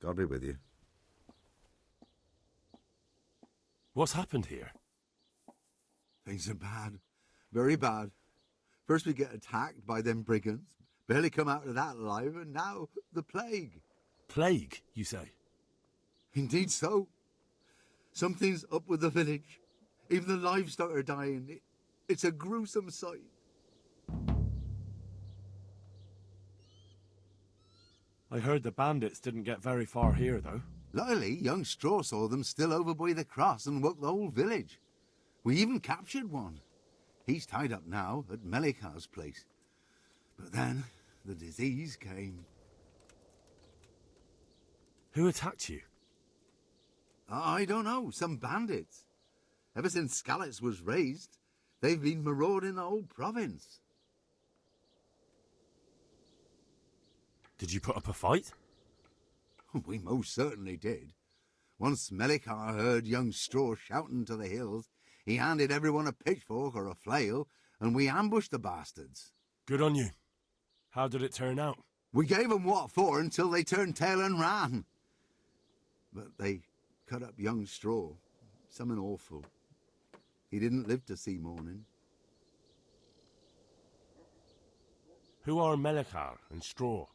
God be with you. What's happened here? Things are bad. Very bad. First we get attacked by them brigands. Barely come out of that alive, and now the plague. Plague, you say? Indeed so. Something's up with the village. Even the livestock are dying. It's a gruesome sight. I heard the bandits didn't get very far here, though. Luckily, young Straw saw them still over by the cross and woke the whole village. We even captured one. He's tied up now at Melikar's place. But then the disease came. Who attacked you? I don't know, some bandits. Ever since Skalitz was raised, they've been marauding the whole province. Did you put up a fight? We most certainly did. Once Melikar heard young Straw shouting to the hills, he handed everyone a pitchfork or a flail, and we ambushed the bastards. Good on you. How did it turn out? We gave them what for until they turned tail and ran. But they cut up young Straw. Something awful. He didn't live to see morning. Who are Melikar and Straw?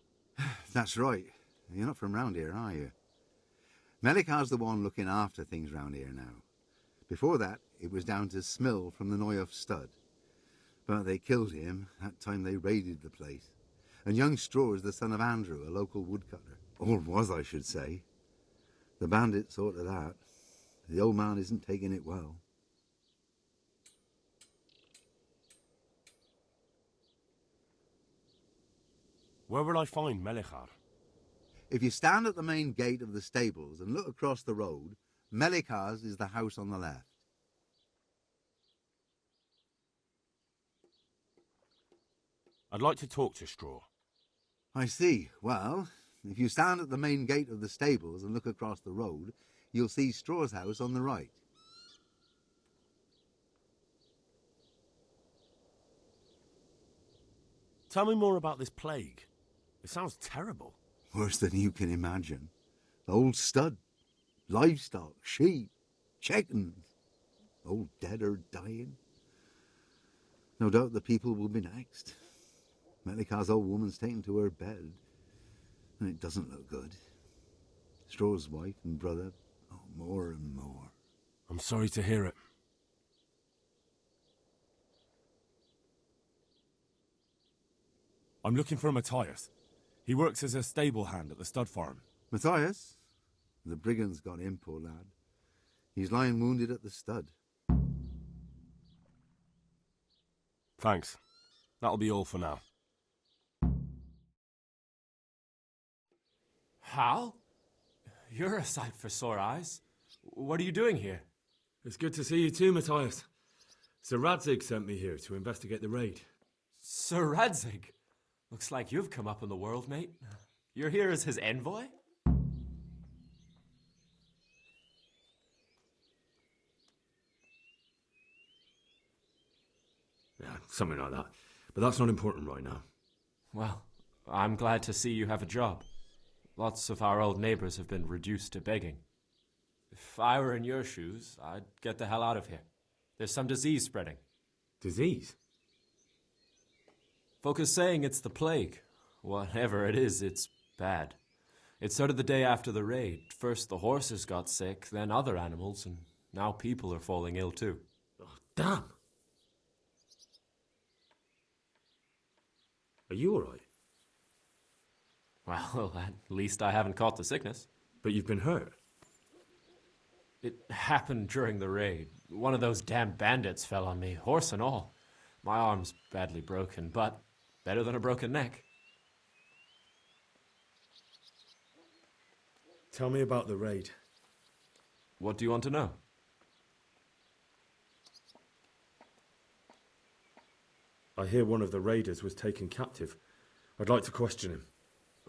That's right. You're not from round here, are you? Melikar's the one looking after things round here now. Before that, it was down to Smill from the Neuhoff stud. But they killed him that time they raided the place. And young Straw is the son of Andrew, a local woodcutter. Or was, I should say. The bandits saw to that. The old man isn't taking it well. Where will I find Melikar? If you stand at the main gate of the stables and look across the road, Melikar's is the house on the left. I'd like to talk to Straw. I see. Well, if you stand at the main gate of the stables and look across the road, you'll see Straw's house on the right. Tell me more about this plague. It sounds terrible. Worse than you can imagine. The old stud, livestock, sheep, chickens, all dead or dying. No doubt the people will be next. Melikar's old woman's taken to her bed, and it doesn't look good. Straw's wife and brother, oh, more and more. I'm sorry to hear it. I'm looking for Matthias. He works as a stable hand at the stud farm. Matthias? The brigands got him, poor lad. He's lying wounded at the stud. Thanks. That'll be all for now. Hal? You're a sight for sore eyes. What are you doing here? It's good to see you too, Matthias. Sir Radzig sent me here to investigate the raid. Sir Radzig? Looks like you've come up in the world, mate. You're here as his envoy? Yeah, something like that. But that's not important right now. Well, I'm glad to see you have a job. Lots of our old neighbors have been reduced to begging. If I were in your shoes, I'd get the hell out of here. There's some disease spreading. Disease? Folk are saying it's the plague. Whatever it is, it's bad. It started the day after the raid. First the horses got sick, then other animals, and now people are falling ill too. Oh, damn! Are you alright? Well, at least I haven't caught the sickness. But you've been hurt. It happened during the raid. One of those damn bandits fell on me, horse and all. My arm's badly broken, but better than a broken neck. Tell me about the raid. What do you want to know? I hear one of the raiders was taken captive. I'd like to question him.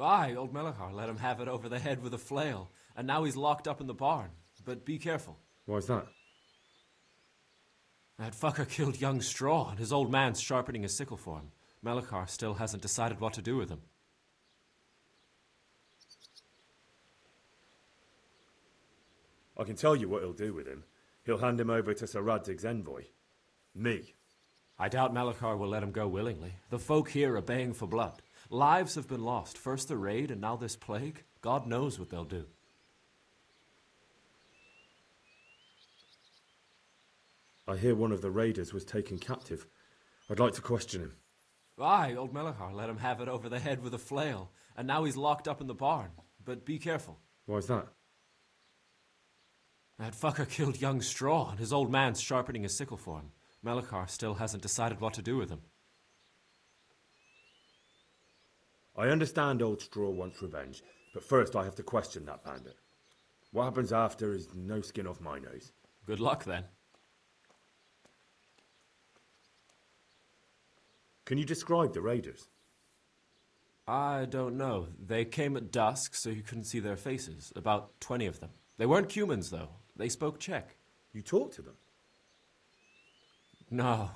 Aye, old Melikar let him have it over the head with a flail, and now he's locked up in the barn. But be careful. Why's that? That fucker killed young Straw, and his old man's sharpening his sickle for him. Melikar still hasn't decided what to do with him. I can tell you what he'll do with him. He'll hand him over to Sir Radzig's envoy. Me. I doubt Melikar will let him go willingly. The folk here are baying for blood. Lives have been lost. First the raid, and now this plague. God knows what they'll do. I hear one of the raiders was taken captive. I'd like to question him. Aye, old Melikar let him have it over the head with a flail, and now he's locked up in the barn. But be careful. Why's that? That fucker killed young Straw, and his old man's sharpening his sickle for him. Melikar still hasn't decided what to do with him. I understand old Straw wants revenge, but first I have to question that bandit. What happens after is no skin off my nose. Good luck, then. Can you describe the raiders? I don't know. They came at dusk, so you couldn't see their faces. About 20 of them. They weren't humans, though. They spoke Czech. You talked to them? No.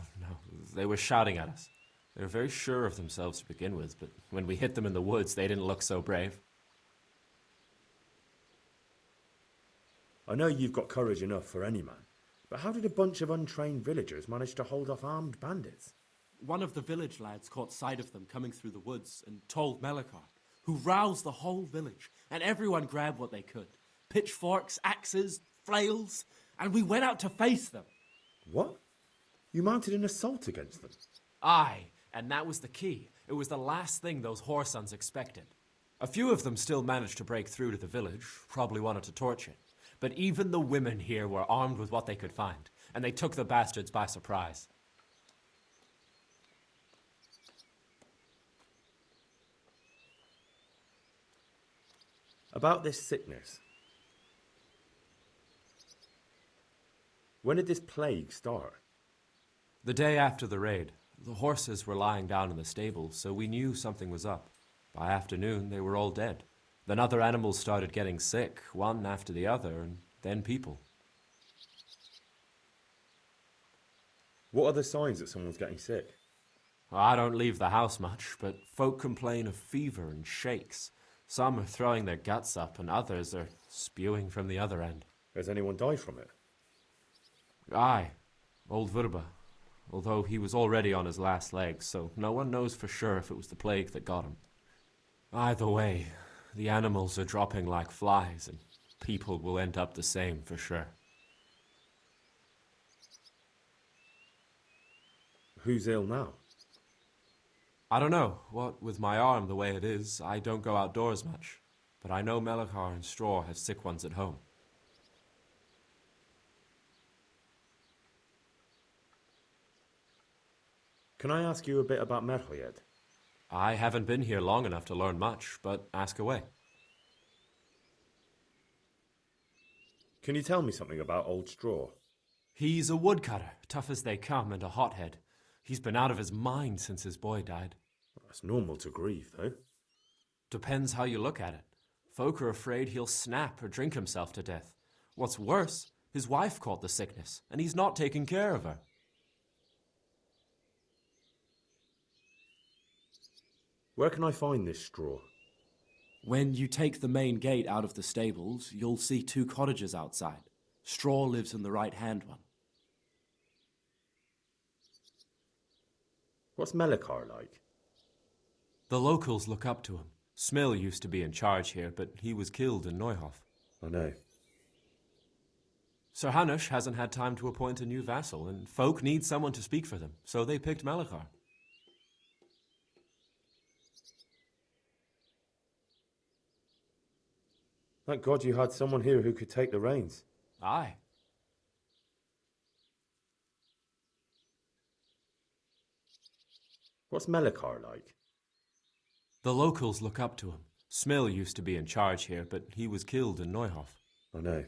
They were shouting at us. They were very sure of themselves to begin with, but when we hit them in the woods, they didn't look so brave. I know you've got courage enough for any man, but how did a bunch of untrained villagers manage to hold off armed bandits? One of the village lads caught sight of them coming through the woods and told Melikar, who roused the whole village, and everyone grabbed what they could. Pitchforks, axes, flails, and we went out to face them. What? You mounted an assault against them? Aye, and that was the key. It was the last thing those whoresons expected. A few of them still managed to break through to the village, probably wanted to torch it. But even the women here were armed with what they could find, and they took the bastards by surprise. About this sickness. When did this plague start? The day after the raid, the horses were lying down in the stable, so we knew something was up. By afternoon, they were all dead. Then other animals started getting sick, one after the other, and then people. What are the signs that someone's getting sick? I don't leave the house much, but folk complain of fever and shakes. Some are throwing their guts up, and others are spewing from the other end. Has anyone died from it? Aye, old Verba. Although he was already on his last legs, so no one knows for sure if it was the plague that got him. Either way, the animals are dropping like flies, and people will end up the same for sure. Who's ill now? I don't know. What with my arm the way it is, I don't go outdoors much. But I know Melikar and Straw have sick ones at home. Can I ask you a bit about MEJORES? I haven't been here long enough to learn much, but ask away. Can you tell me something about old Straw? He's a woodcutter, tough as they come, and a hothead. He's been out of his mind since his boy died. That's normal to grieve, though. Depends how you look at it. Folk are afraid he'll snap or drink himself to death. What's worse, his wife caught the sickness, and he's not taking care of her. Where can I find this Straw? When you take the main gate out of the stables, you'll see 2 cottages outside. Straw lives in the right-hand one. What's Melikar like? The locals look up to him. Smill used to be in charge here, but he was killed in Neuhof. I know. Sir Hanush hasn't had time to appoint a new vassal, and folk need someone to speak for them, so they picked Melikar. Thank God you had someone here who could take the reins. Aye. What's Melikar like? The locals look up to him. Smill used to be in charge here, but he was killed in Neuhof. I know.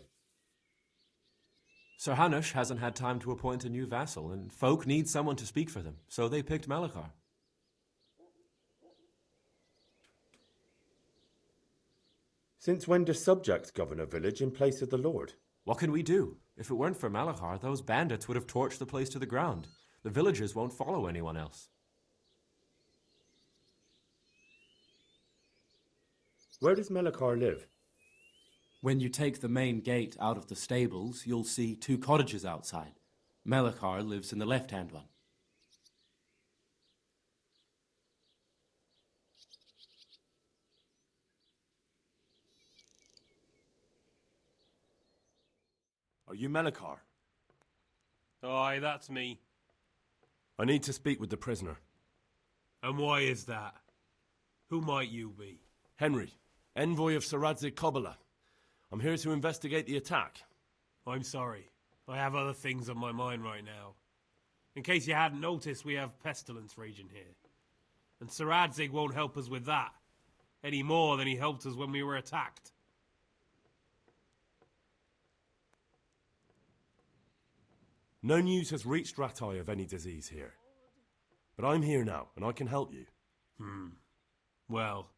Sir Hanush hasn't had time to appoint a new vassal, and folk need someone to speak for them, so they picked Melikar. Since when do subjects govern a village in place of the Lord? What can we do? If it weren't for Melikar, those bandits would have torched the place to the ground. The villagers won't follow anyone else. Where does Melikar live? When you take the main gate out of the stables, you'll see 2 cottages outside. Melikar lives in the left-hand one. Are you Melikar? Aye, that's me. I need to speak with the prisoner. And why is that? Who might you be? Henry, envoy of Sir Radzig Kobyla. I'm here to investigate the attack. I'm sorry. I have other things on my mind right now. In case you hadn't noticed, we have pestilence raging here. And Sir Radzig won't help us with that, any more than he helped us when we were attacked. No news has reached Ratai of any disease here. But I'm here now, and I can help you. Well,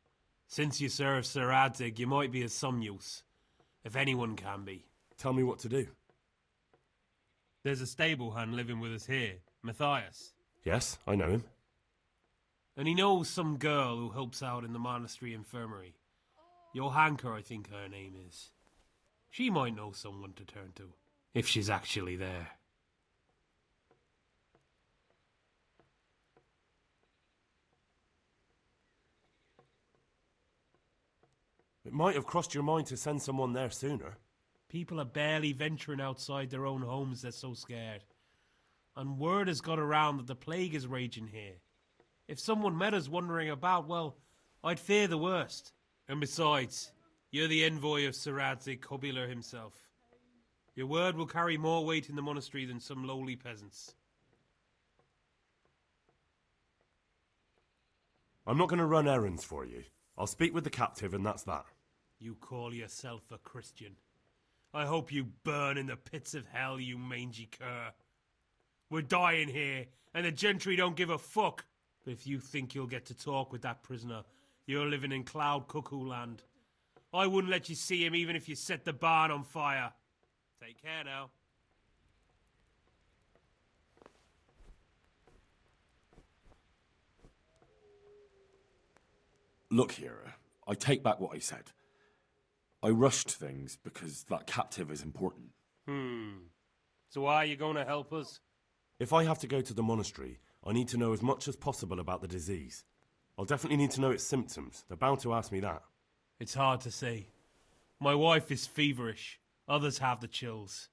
since you serve Sir Radzig, you might be of some use. If anyone can be. Tell me what to do. There's a stable hand living with us here, Matthias. Yes, I know him. And he knows some girl who helps out in the monastery infirmary. Johanka, I think her name is. She might know someone to turn to, if she's actually there. It might have crossed your mind to send someone there sooner. People are barely venturing outside their own homes, they're so scared. And word has got around that the plague is raging here. If someone met us wandering about, well, I'd fear the worst. And besides, you're the envoy of Sir Radzig Kobyla himself. Your word will carry more weight in the monastery than some lowly peasants. I'm not going to run errands for you. I'll speak with the captive and that's that. You call yourself a Christian. I hope you burn in the pits of hell, you mangy cur. We're dying here, and the gentry don't give a fuck. But if you think you'll get to talk with that prisoner, you're living in cloud cuckoo land. I wouldn't let you see him even if you set the barn on fire. Take care now. Look here, I take back what I said. I rushed things because that captive is important. So why are you going to help us? If I have to go to the monastery, I need to know as much as possible about the disease. I'll definitely need to know its symptoms. They're bound to ask me that. It's hard to say. My wife is feverish. Others have the chills.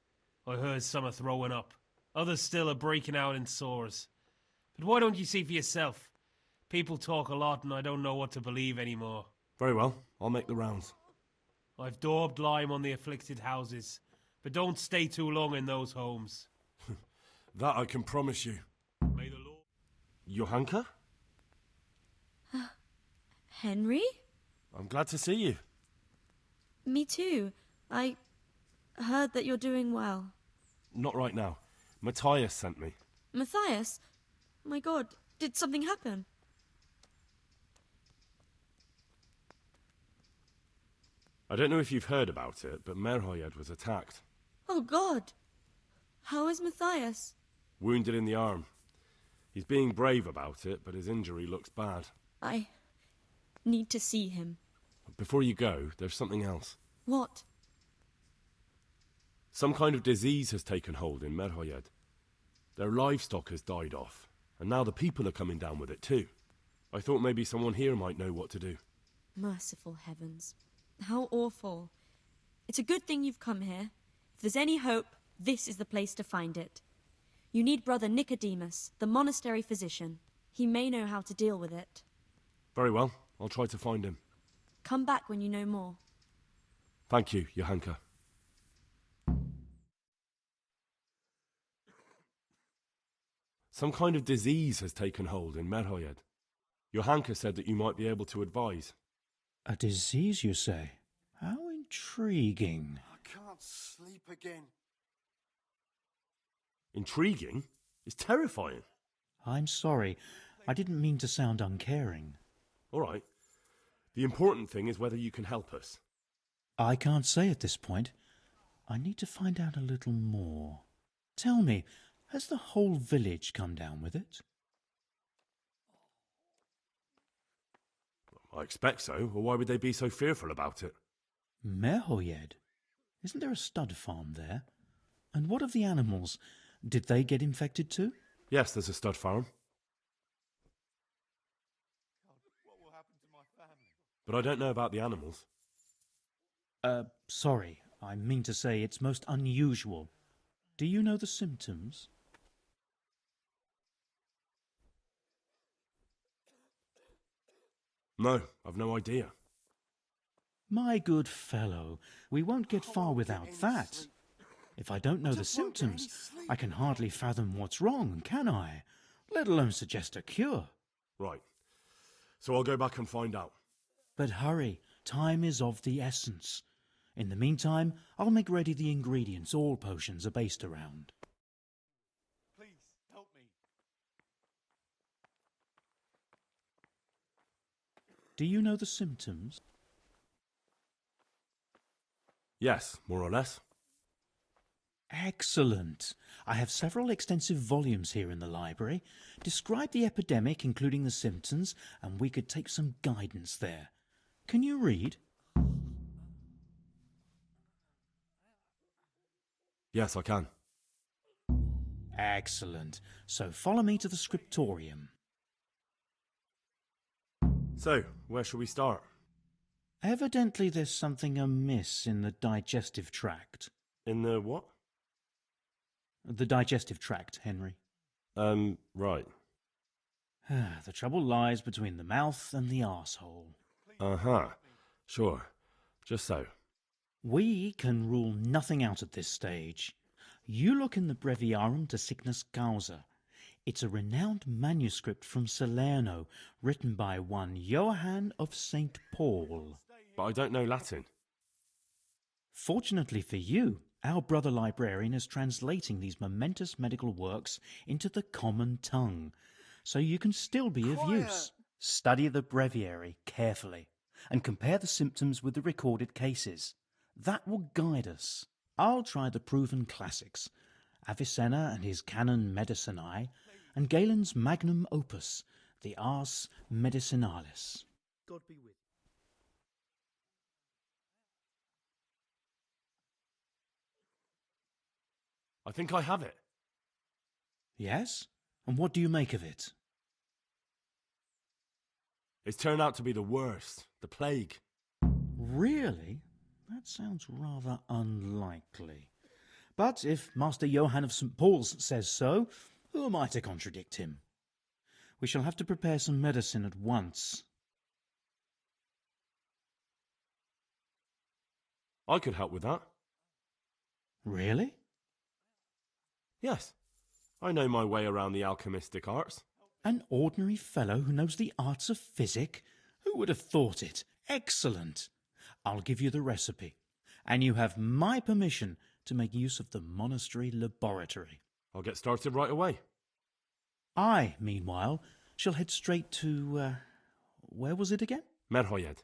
I heard some are throwing up. Others still are breaking out in sores. But why don't you see for yourself? People talk a lot and I don't know what to believe anymore. Very well, I'll make the rounds. I've daubed lime on the afflicted houses, but don't stay too long in those homes. That I can promise you. May the Lord... Johanka? Henry? I'm glad to see you. Me too. I heard that you're doing well. Not right now. Matthias sent me. Matthias? My God, did something happen? I don't know if you've heard about it, but Merhoyed was attacked. Oh God! How is Matthias? Wounded in the arm. He's being brave about it, but his injury looks bad. I need to see him. Before you go, there's something else. What? Some kind of disease has taken hold in Merhoyed. Their livestock has died off, and now the people are coming down with it too. I thought maybe someone here might know what to do. Merciful heavens. How awful. It's a good thing you've come here. If there's any hope, this is the place to find it. You need Brother Nicodemus, the monastery physician. He may know how to deal with it. Very well, I'll try to find him. Come back when you know more. Thank you, Johanka. Some kind of disease has taken hold in Merhoyed. Johanka said that you might be able to advise. A disease, you say? How intriguing. I can't sleep again. Intriguing? It's terrifying. I'm sorry. I didn't mean to sound uncaring. All right. The important thing is whether you can help us. I can't say at this point. I need to find out a little more. Tell me, has the whole village come down with it? I expect so, or why would they be so fearful about it? Merhoyed? Isn't there a stud farm there? And what of the animals? Did they get infected too? Yes, there's a stud farm. But I don't know about the animals. Sorry. I mean to say it's most unusual. Do you know the symptoms? No, I've no idea. My good fellow, we won't get far without that. If I don't know the symptoms, I can hardly fathom what's wrong, can I? Let alone suggest a cure. Right. So I'll go back and find out. But hurry, time is of the essence. In the meantime, I'll make ready the ingredients all potions are based around. Please, help me. Do you know the symptoms? Yes, more or less. Excellent. I have several extensive volumes here in the library. Describe the epidemic, including the symptoms, and we could take some guidance there. Can you read? Yes, I can. Excellent. So follow me to the scriptorium. So, where shall we start? Evidently there's something amiss in the digestive tract. In the what? The digestive tract, Henry. Right. The trouble lies between the mouth and the arsehole. Uh-huh. Sure. Just so. We can rule nothing out at this stage. You look in the Breviarium de Sickness Causa. It's a renowned manuscript from Salerno, written by one Johann of St. Paul. But I don't know Latin. Fortunately for you, our brother librarian is translating these momentous medical works into the common tongue, so you can still be of use. Study the breviary carefully and compare the symptoms with the recorded cases. That will guide us. I'll try the proven classics, Avicenna and his Canon Medicinae, and Galen's magnum opus, the Ars Medicinalis. God be with you. I think I have it. Yes? And what do you make of it? It's turned out to be the worst. The plague. Really? That sounds rather unlikely. But if Master Johann of St. Paul's says so, who am I to contradict him? We shall have to prepare some medicine at once. I could help with that. Really? Yes. I know my way around the alchemistic arts. An ordinary fellow who knows the arts of physic? Who would have thought it? Excellent. I'll give you the recipe, and you have my permission to make use of the monastery laboratory. I'll get started right away. I, meanwhile, shall head straight to, where was it again? MEJORES.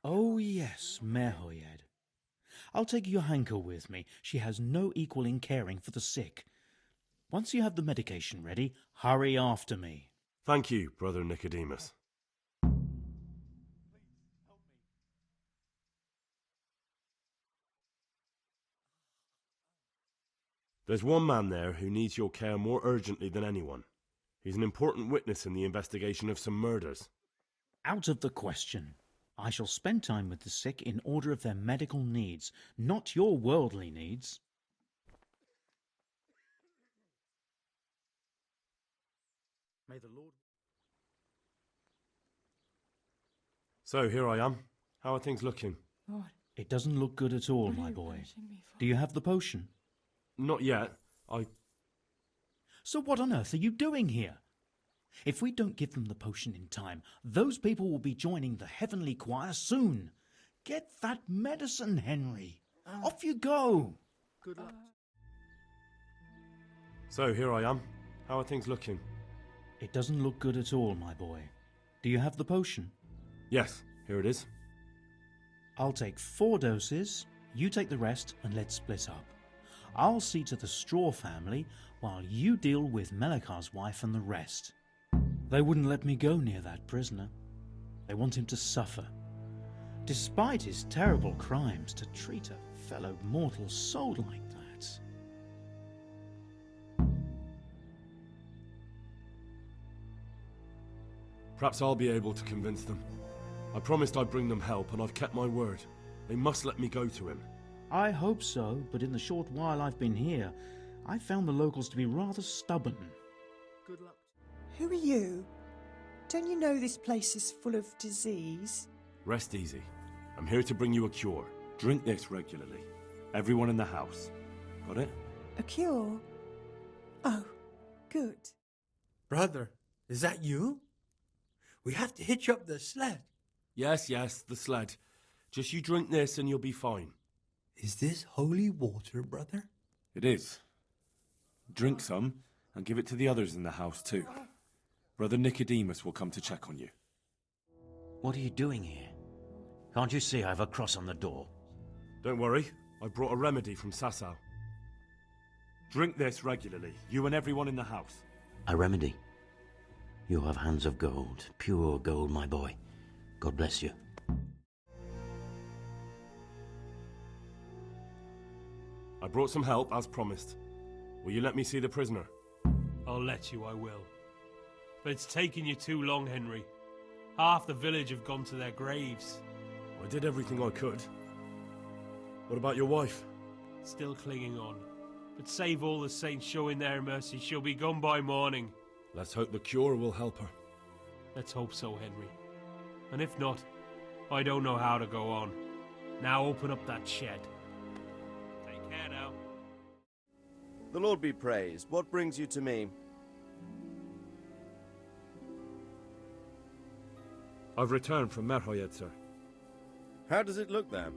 Oh, yes, MEJORES. I'll take Johanka with me. She has no equal in caring for the sick. Once you have the medication ready, hurry after me. Thank you, Brother Nicodemus. There's one man there who needs your care more urgently than anyone. He's an important witness in the investigation of some murders. Out of the question. I shall spend time with the sick in order of their medical needs, not your worldly needs. May the Lord... So, here I am. How are things looking? It doesn't look good at all, my boy. Do you have the potion? Not yet. So what on earth are you doing here? If we don't give them the potion in time, those people will be joining the heavenly choir soon. Get that medicine, Henry. Off you go. Good luck. So, here I am. How are things looking? It doesn't look good at all, my boy. Do you have the potion? Yes, here it is. I'll take 4 doses, you take the rest, and let's split up. I'll see to the Straw family, while you deal with Melikar's wife and the rest. They wouldn't let me go near that prisoner. They want him to suffer. Despite his terrible crimes, to treat a fellow mortal soul like that. Perhaps I'll be able to convince them. I promised I'd bring them help, and I've kept my word. They must let me go to him. I hope so, but in the short while I've been here, I've found the locals to be rather stubborn. Good luck. Who are you? Don't you know this place is full of disease? Rest easy. I'm here to bring you a cure. Drink this regularly. Everyone in the house. Got it? A cure? Oh, good. Brother, is that you? We have to hitch up the sled. Yes, the sled. Just you drink this and you'll be fine. Is this holy water, brother? It is. Drink some and give it to the others in the house too. Brother Nicodemus will come to check on you. What are you doing here? Can't you see I have a cross on the door? Don't worry, I brought a remedy from Sasau. Drink this regularly, you and everyone in the house. A remedy? You have hands of gold, pure gold, my boy. God bless you. I brought some help, as promised. Will you let me see the prisoner? I'll let you, I will. But it's taken you too long, Henry. Half the village have gone to their graves. I did everything I could. What about your wife? Still clinging on. But save all the saints showing their mercy, she'll be gone by morning. Let's hope the cure will help her. Let's hope so, Henry. And if not, I don't know how to go on. Now open up that shed. Take care now. The Lord be praised. What brings you to me? I've returned from Merhoyed, sir. How does it look there?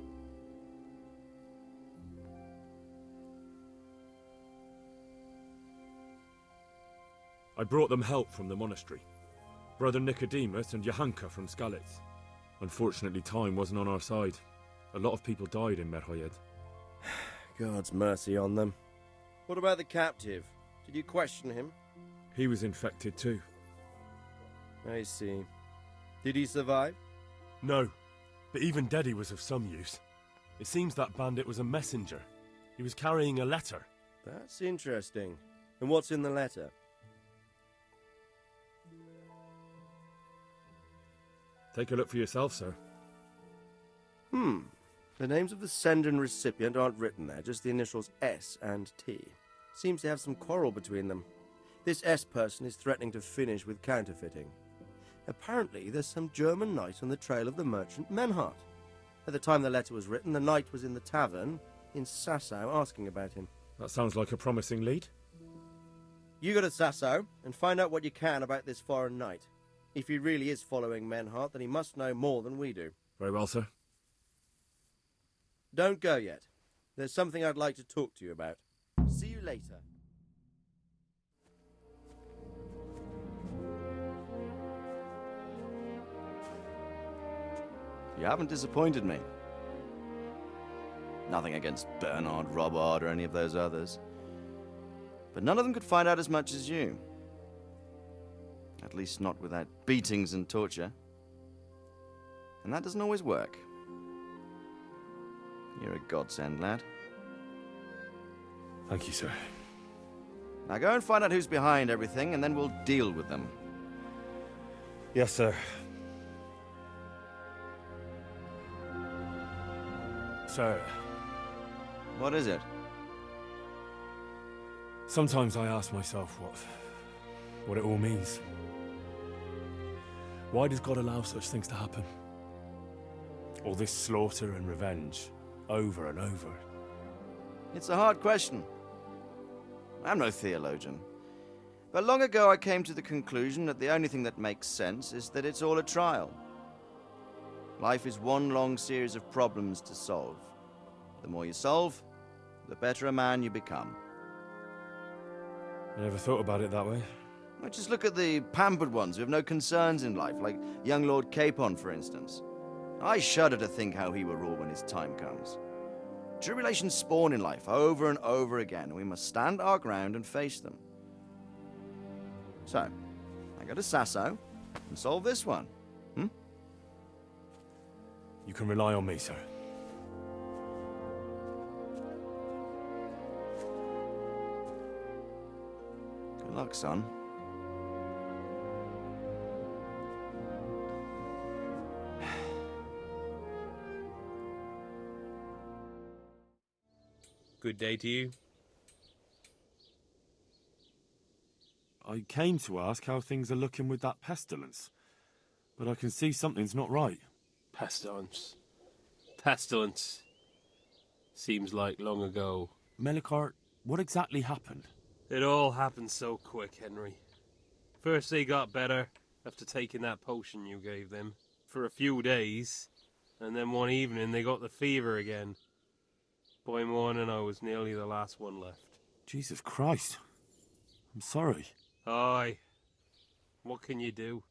I brought them help from the monastery. Brother Nicodemus and Johanka from Skalitz. Unfortunately, time wasn't on our side. A lot of people died in Merhoyed. God's mercy on them. What about the captive? Did you question him? He was infected too. I see. Did he survive? No, but even dead he was of some use. It seems that bandit was a messenger. He was carrying a letter. That's interesting. And what's in the letter? Take a look for yourself, sir. The names of the sender and recipient aren't written there, just the initials S and T. Seems to have some quarrel between them. This S person is threatening to finish with counterfeiting. Apparently, there's some German knight on the trail of the merchant Menhart. At the time the letter was written, the knight was in the tavern in Sasau asking about him. That sounds like a promising lead. You go to Sasau and find out what you can about this foreign knight. If he really is following Menhart, then he must know more than we do. Very well, sir. Don't go yet. There's something I'd like to talk to you about. See you later. You haven't disappointed me. Nothing against Bernard, Robert, or any of those others. But none of them could find out as much as you. At least not without beatings and torture. And that doesn't always work. You're a godsend, lad. Thank you, sir. Now go and find out who's behind everything, and then we'll deal with them. Yes, sir. Sir. What is it? Sometimes I ask myself what it all means. Why does God allow such things to happen? All this slaughter and revenge, over and over. It's a hard question. I'm no theologian. But long ago I came to the conclusion that the only thing that makes sense is that it's all a trial. Life is one long series of problems to solve. The more you solve, the better a man you become. I never thought about it that way. Well, just look at the pampered ones who have no concerns in life, like young Lord Capon, for instance. I shudder to think how he will rule when his time comes. Tribulations spawn in life over and over again, and we must stand our ground and face them. So, I go to Sasau and solve this one. You You can rely on me, sir. Good luck, son. Good day to you. I came to ask how things are looking with that pestilence, but I can see something's not right. Pestilence. Pestilence. Seems like long ago. Melikar, what exactly happened? It all happened so quick, Henry. First they got better after taking that potion you gave them for a few days, and then one evening they got the fever again. By morning I was nearly the last one left. Jesus Christ. I'm sorry. Aye. What can you do?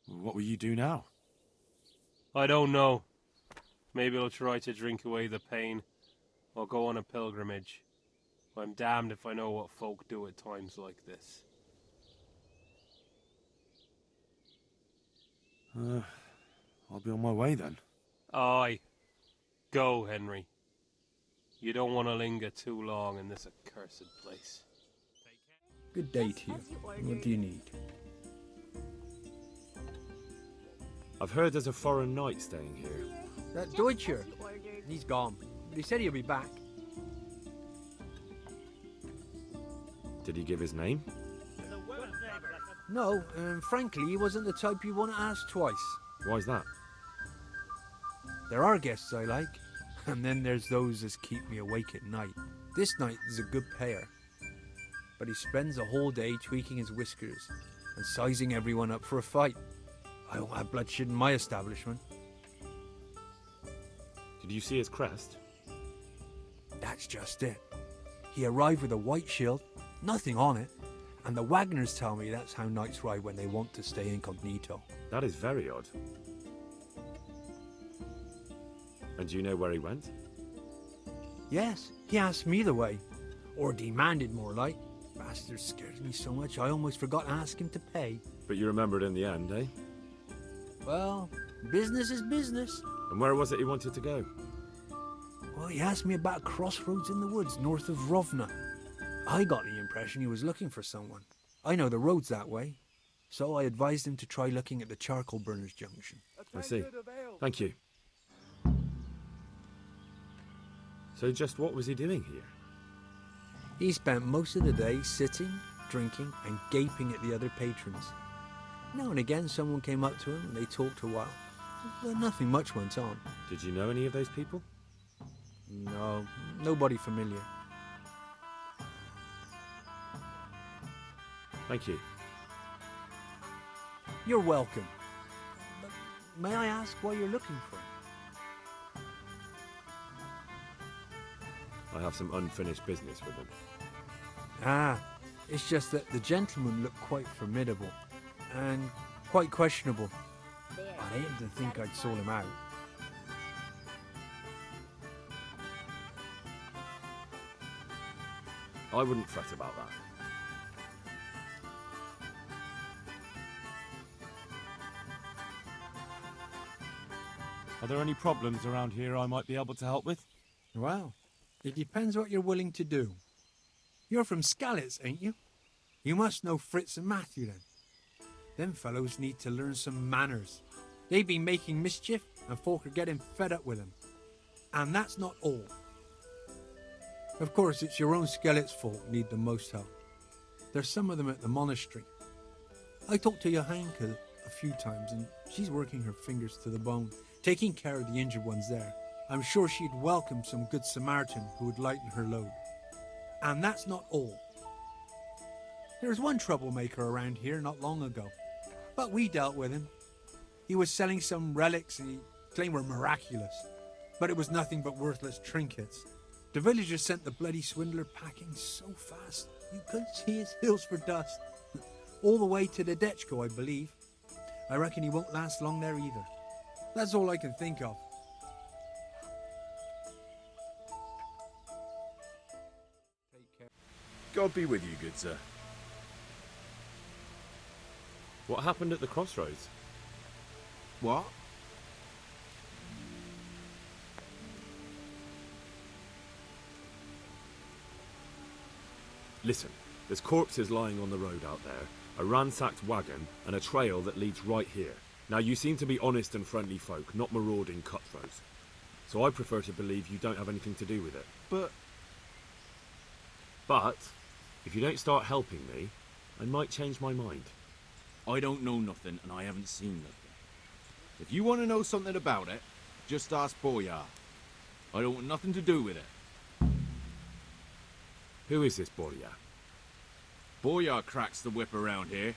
What will you do now? I don't know. Maybe I'll try to drink away the pain, or go on a pilgrimage. I'm damned if I know what folk do at times like this. I'll be on my way then. Aye. Go, Henry. You don't want to linger too long in this accursed place. Good day to you. What do you need? I've heard there's a foreign knight staying here. That Deutscher. He's gone. But he said he'll be back. Did he give his name? No, frankly, he wasn't the type you want to ask twice. Why's that? There are guests I like, and then there's those that keep me awake at night. This knight is a good payer, but he spends the whole day tweaking his whiskers and sizing everyone up for a fight. I don't have bloodshed in my establishment. Did you see his crest? That's just it. He arrived with a white shield, nothing on it, and the Wagners tell me that's how knights ride when they want to stay incognito. That is very odd. And do you know where he went? Yes, he asked me the way. Or demanded, more like. Bastard scared me so much I almost forgot to ask him to pay. But you remembered in the end, eh? Well, business is business. And where was it he wanted to go? Well, he asked me about a crossroads in the woods north of Rovna. I got the impression he was looking for someone. I know the road's that way. So I advised him to try looking at the charcoal burners junction. I see. Thank you. So just what was he doing here? He spent most of the day sitting, drinking, and gaping at the other patrons. Now and again someone came up to him and they talked a while. But nothing much went on. Did you know any of those people? No, nobody familiar. Thank you. You're welcome. But may I ask why you're looking for him? I have some unfinished business with him. Ah, it's just that the gentleman looked quite formidable and quite questionable. I hated to think I'd sold him out. I wouldn't fret about that. Are there any problems around here I might be able to help with? Well, it depends what you're willing to do. You're from Skalitz, ain't you? You must know Fritz and Matthew then. Them fellows need to learn some manners. They've been making mischief and folk are getting fed up with them. And that's not all. Of course, it's your own Skalitz folk need the most help. There's some of them at the monastery. I talked to Johanka a few times and she's working her fingers to the bone, taking care of the injured ones there. I'm sure she'd welcome some good Samaritan who would lighten her load. And that's not all. There was one troublemaker around here not long ago, but we dealt with him. He was selling some relics he claimed were miraculous, but it was nothing but worthless trinkets. The villagers sent the bloody swindler packing so fast, you couldn't see his heels for dust. All the way to the Dechko, I believe. I reckon he won't last long there either. That's all I can think of. God be with you, good sir. What happened at the crossroads? What? Listen, there's corpses lying on the road out there, a ransacked wagon, and a trail that leads right here. Now, you seem to be honest and friendly folk, not marauding cutthroats. So I prefer to believe you don't have anything to do with it. But, if you don't start helping me, I might change my mind. I don't know nothing, and I haven't seen nothing. If you want to know something about it, just ask Boyar. I don't want nothing to do with it. Who is this Boyar? Boyar cracks the whip around here.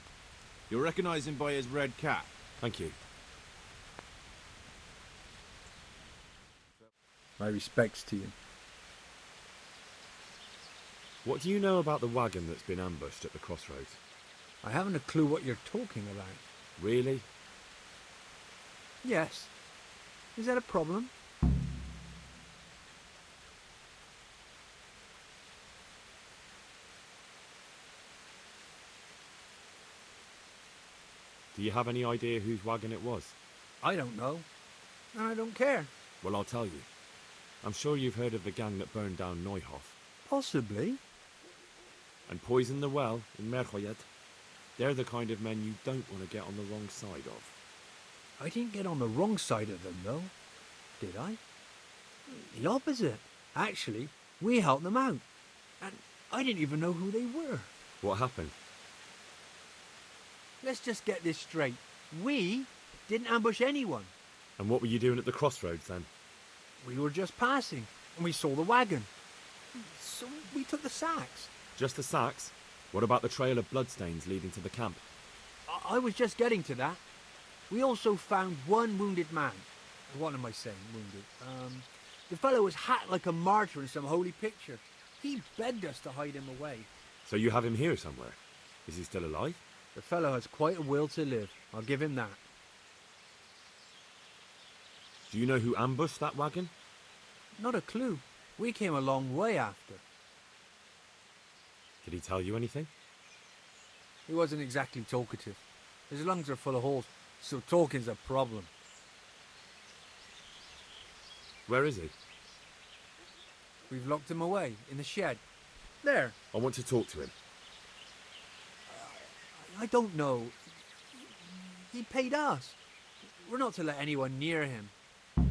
You'll recognize him by his red cap. Thank you. My respects to you. What do you know about the wagon that's been ambushed at the crossroads? I haven't a clue what you're talking about. Really? Yes. Is that a problem? Do you have any idea whose wagon it was? I don't know. And I don't care. Well, I'll tell you. I'm sure you've heard of the gang that burned down Neuhof. Possibly. And poisoned the well in MEJORES. They're the kind of men you don't want to get on the wrong side of. I didn't get on the wrong side of them, though. Did I? The opposite. Actually, we helped them out. And I didn't even know who they were. What happened? Let's just get this straight. We didn't ambush anyone. And what were you doing at the crossroads then? We were just passing, and we saw the wagon. So we took the sacks. Just the sacks? What about the trail of bloodstains leading to the camp? I was just getting to that. We also found one wounded man. What am I saying, wounded? The fellow was hacked like a martyr in some holy picture. He begged us to hide him away. So you have him here somewhere? Is he still alive? The fellow has quite a will to live. I'll give him that. Do you know who ambushed that wagon? Not a clue. We came a long way after. Did he tell you anything? He wasn't exactly talkative. His lungs are full of holes, so talking's a problem. Where is he? We've locked him away, in the shed. There. I want to talk to him. I don't know. He paid us. We're not to let anyone near him.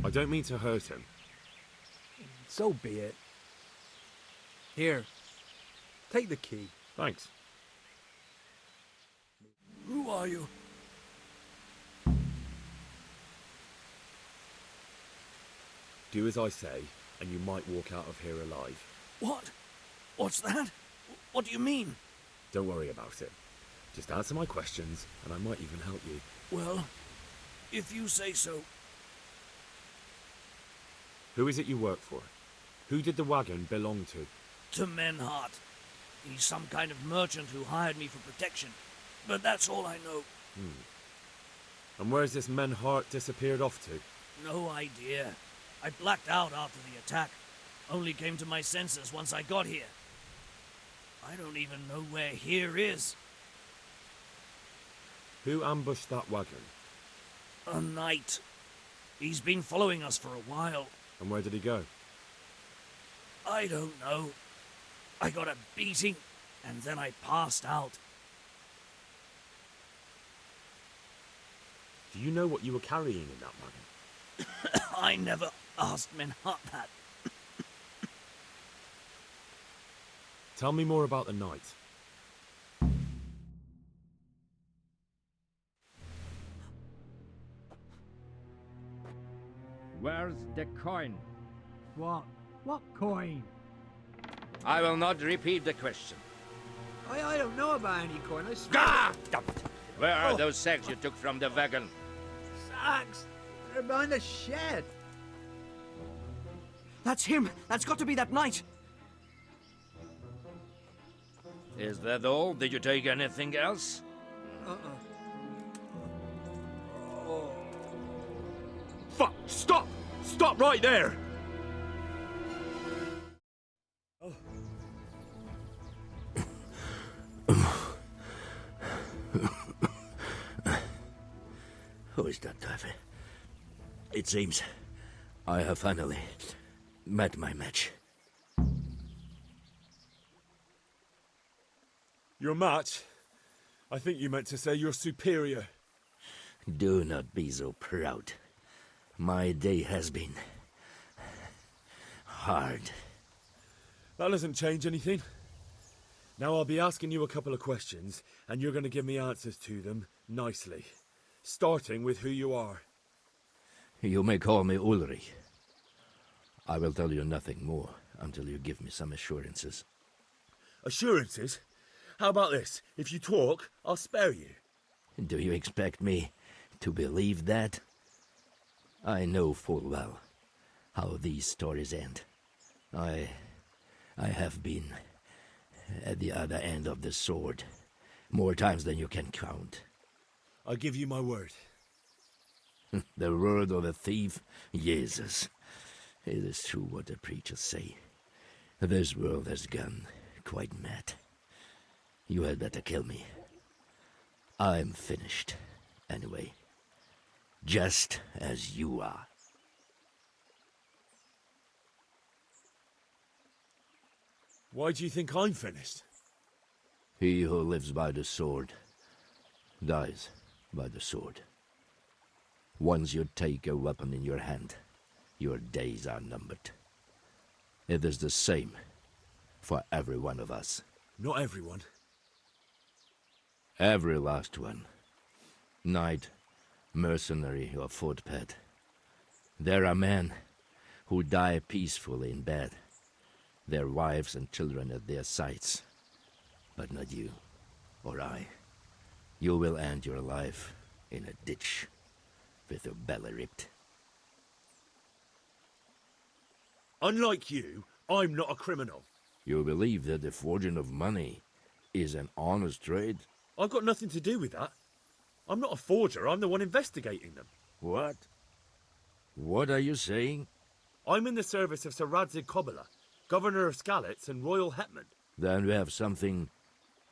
I don't mean to hurt him. So be it. Here. Take the key. Thanks. Who are you? Do as I say, and you might walk out of here alive. What? What's that? What do you mean? Don't worry about it. Just answer my questions, and I might even help you. Well, if you say so. Who is it you work for? Who did the wagon belong to? To Menhart. He's some kind of merchant who hired me for protection. But that's all I know. And where's this Menhart disappeared off to? No idea. I blacked out after the attack. Only came to my senses once I got here. I don't even know where here is. Who ambushed that wagon? A knight. He's been following us for a while. And where did he go? I don't know. I got a beating, and then I passed out. Do you know what you were carrying in that wagon? I never asked Menhart that. Tell me more about the night. Where's the coin? What? What coin? I will not repeat the question. I don't know about any coin. I swear. Ah! Damn it. Where are those sacks you took from the wagon? Sacks? They're behind the shed. That's him. That's got to be that knight. Is that all? Did you take anything else? Fuck! Stop! Stop right there! is that, Taffy? It seems I have finally met my match. Your match? I think you meant to say your superior. Do not be so proud. My day has been hard. That doesn't change anything. Now I'll be asking you a couple of questions, and you're going to give me answers to them nicely. Starting with who you are. You may call me Ulrich. I will tell you nothing more until you give me some assurances. Assurances? How about this? If you talk, I'll spare you. Do you expect me to believe that? I know full well how these stories end. I have been at the other end of the sword more times than you can count. I give you my word. The word of a thief? Jesus. It is true what the preachers say. This world has gone quite mad. You had better kill me. I'm finished, anyway. Just as you are. Why do you think I'm finished? He who lives by the sword dies by the sword. Once you take a weapon in your hand, your days are numbered. It is the same for every one of us. Not everyone. Every last one. Knight, mercenary, or footpad. There are men who die peacefully in bed, their wives and children at their sides. But not you, or I. You will end your life in a ditch, with your belly ripped. Unlike you, I'm not a criminal. You believe that the forging of money is an honest trade? I've got nothing to do with that. I'm not a forger, I'm the one investigating them. What? What are you saying? I'm in the service of Sir Radzig Kobyla, Governor of Skalitz and Royal Hetman. Then we have something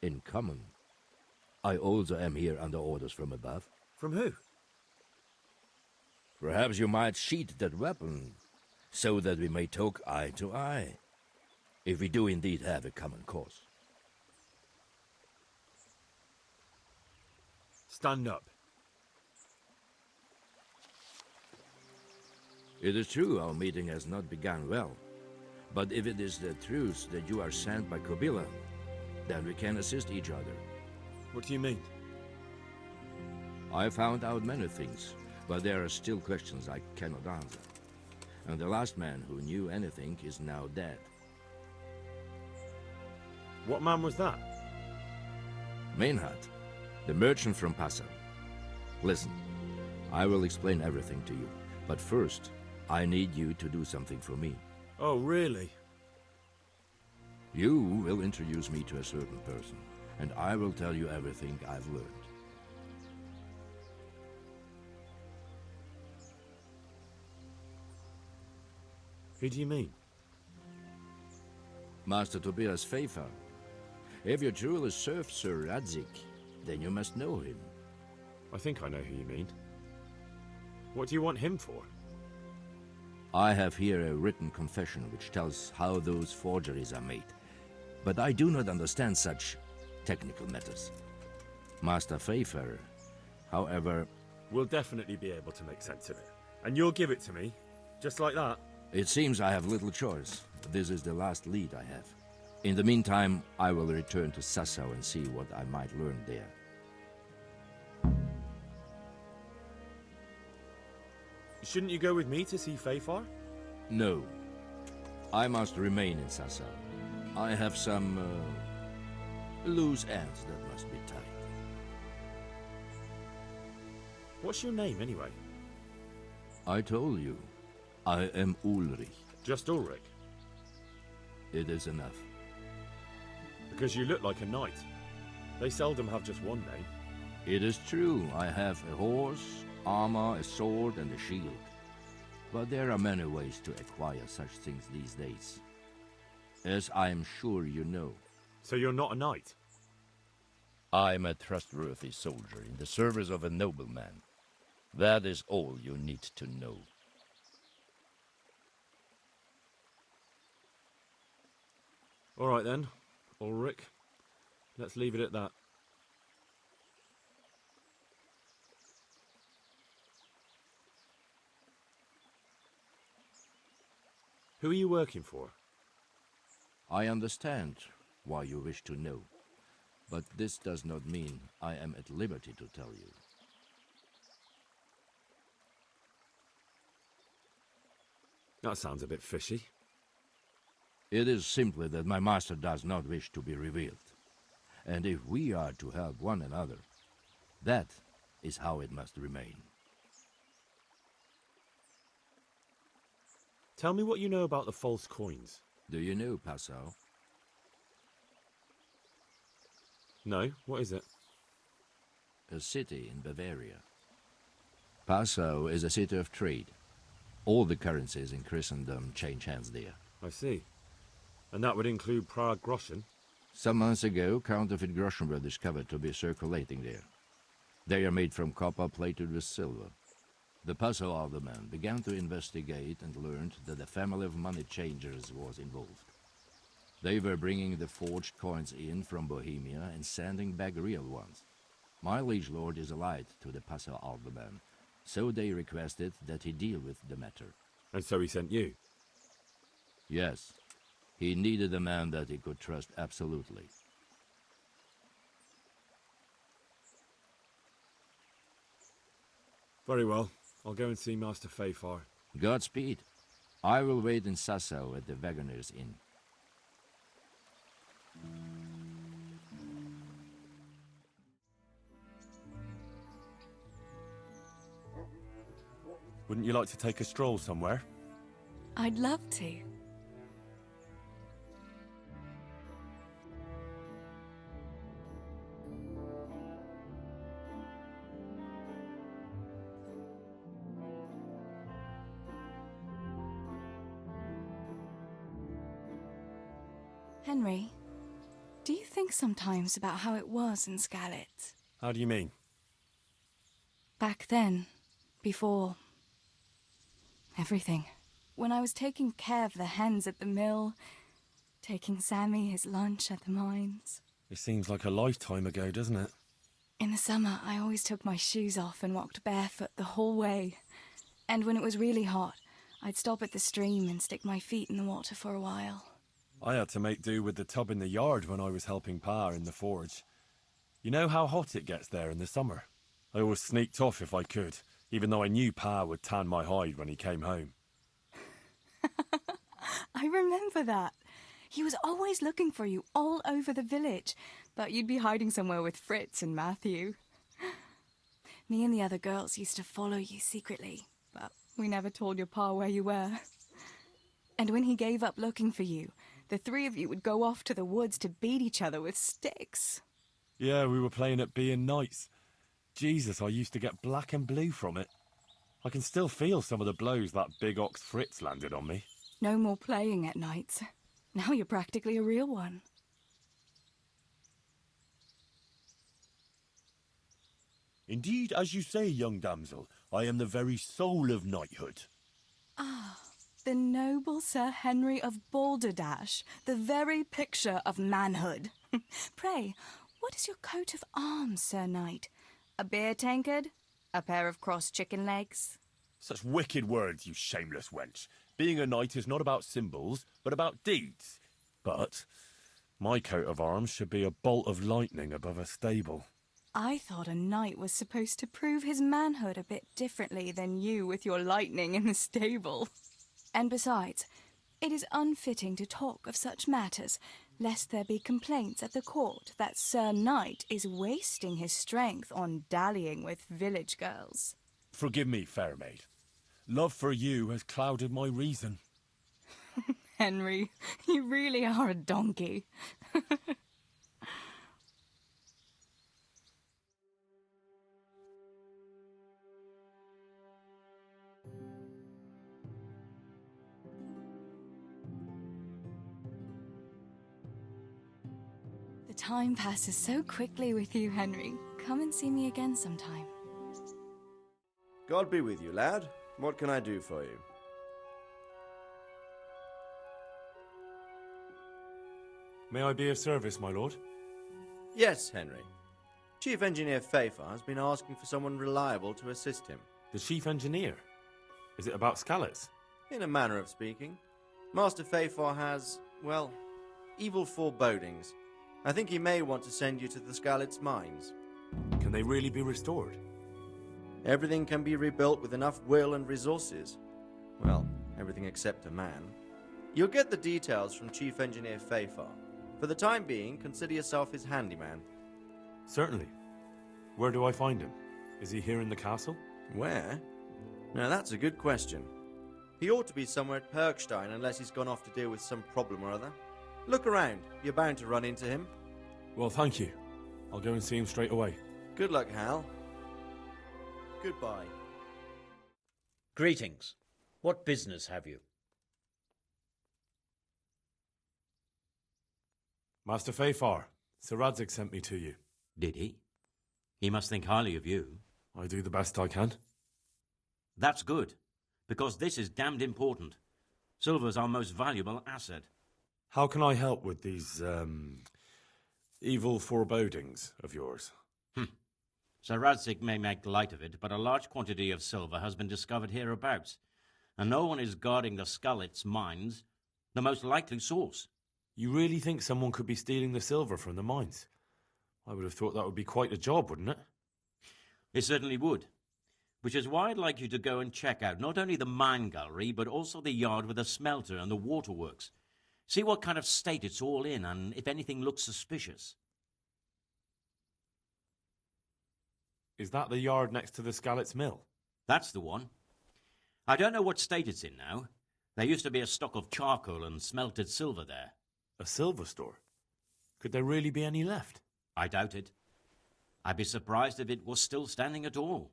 in common. I also am here under orders from above. From who? Perhaps you might sheath that weapon, so that we may talk eye to eye, if we do indeed have a common cause. Stand up. It is true our meeting has not begun well, but if it is the truth that you are sent by Kobyla, then we can assist each other. What do you mean? I found out many things, but there are still questions I cannot answer. And the last man who knew anything is now dead. What man was that? Meinhard, the merchant from Passau. Listen, I will explain everything to you, but first, I need you to do something for me. Oh, really? You will introduce me to a certain person, and I will tell you everything I've learned. Who do you mean? Master Tobias Pfeiffer. If you truly serve Sir Radzig, then you must know him. I think I know who you mean. What do you want him for? I have here a written confession which tells how those forgeries are made, but I do not understand such technical matters. Master Pfeiffer, however... We'll definitely be able to make sense of it. And you'll give it to me, just like that? It seems I have little choice. This is the last lead I have. In the meantime, I will return to Sassau and see what I might learn there. Shouldn't you go with me to see Pfeiffer? No. I must remain in Sassau. I have some, loose ends that must be tied. What's your name, anyway? I told you. I am Ulrich. Just Ulrich? It is enough. Because you look like a knight. They seldom have just one name. It is true, I have a horse, armor, a sword, and a shield. But there are many ways to acquire such things these days. As I am sure you know. So you're not a knight? I am a trustworthy soldier in the service of a nobleman. That is all you need to know. All right then, Ulrich. Let's leave it at that. Who are you working for? I understand why you wish to know, but this does not mean I am at liberty to tell you. That sounds a bit fishy. It is simply that my master does not wish to be revealed. And if we are to help one another, that is how it must remain. Tell me what you know about the false coins. Do you know Passau? No, what is it? A city in Bavaria. Passau is a city of trade. All the currencies in Christendom change hands there. I see. And that would include Prague groschen? Some months ago, counterfeit groschen were discovered to be circulating there. They are made from copper plated with silver. The Passau alderman began to investigate and learned that a family of money changers was involved. They were bringing the forged coins in from Bohemia and sending back real ones. My liege lord is allied to the Passau alderman, so they requested that he deal with the matter. And so he sent you? Yes. He needed a man that he could trust absolutely. Very well. I'll go and see Master Fayfar. Godspeed. I will wait in Sassau at the Wagoner's Inn. Wouldn't you like to take a stroll somewhere? I'd love to. Henry, do you think sometimes about how it was in Scarlet? How do you mean? Back then, before everything. When I was taking care of the hens at the mill, taking Sammy his lunch at the mines. It seems like a lifetime ago, doesn't it? In the summer, I always took my shoes off and walked barefoot the whole way. And when it was really hot, I'd stop at the stream and stick my feet in the water for a while. I had to make do with the tub in the yard when I was helping Pa in the forge. You know how hot it gets there in the summer? I always sneaked off if I could, even though I knew Pa would tan my hide when he came home. I remember that. He was always looking for you all over the village, but you'd be hiding somewhere with Fritz and Matthew. Me and the other girls used to follow you secretly, but we never told your Pa where you were. And when he gave up looking for you, the three of you would go off to the woods to beat each other with sticks. Yeah, we were playing at being knights. Jesus, I used to get black and blue from it. I can still feel some of the blows that big ox Fritz landed on me. No more playing at nights. Now you're practically a real one. Indeed, as you say, young damsel, I am the very soul of knighthood. Ah, the noble Sir Henry of Balderdash, the very picture of manhood. Pray, what is your coat of arms, Sir Knight? A beer tankard? A pair of crossed chicken legs? Such wicked words, you shameless wench. Being a knight is not about symbols, but about deeds. But my coat of arms should be a bolt of lightning above a stable. I thought a knight was supposed to prove his manhood a bit differently than you with your lightning in the stable. And besides, it is unfitting to talk of such matters, lest there be complaints at the court that Sir Knight is wasting his strength on dallying with village girls. Forgive me, fair maid. Love for you has clouded my reason. Henry, you really are a donkey. The time passes so quickly with you, Henry. Come and see me again sometime. God be with you, lad. What can I do for you? May I be of service, my lord? Yes, Henry. Chief Engineer Fafar has been asking for someone reliable to assist him. The chief engineer? Is it about Skalitz? In a manner of speaking. Master Fafar has, well, evil forebodings. I think he may want to send you to the Skalitz mines. Can they really be restored? Everything can be rebuilt with enough will and resources. Well, everything except a man. You'll get the details from Chief Engineer Fafar. For the time being, consider yourself his handyman. Certainly. Where do I find him? Is he here in the castle? Where? Now that's a good question. He ought to be somewhere at Perkstein unless he's gone off to deal with some problem or other. Look around. You're bound to run into him. Well, thank you. I'll go and see him straight away. Good luck, Hal. Goodbye. Greetings. What business have you? Master Fafar, Sir Radzig sent me to you. Did he? He must think highly of you. I do the best I can. That's good, because this is damned important. Silver's our most valuable asset. How can I help with these, evil forebodings of yours? Sir Radzig may make light of it, but a large quantity of silver has been discovered hereabouts, and no one is guarding the Skalitz mines, the most likely source. You really think someone could be stealing the silver from the mines? I would have thought that would be quite a job, wouldn't it? It certainly would. Which is why I'd like you to go and check out not only the mine gallery, but also the yard with the smelter and the waterworks. See what kind of state it's all in, and if anything looks suspicious. Is that the yard next to the Skalitz mill? That's the one. I don't know what state it's in now. There used to be a stock of charcoal and smelted silver there. A silver store? Could there really be any left? I doubt it. I'd be surprised if it was still standing at all.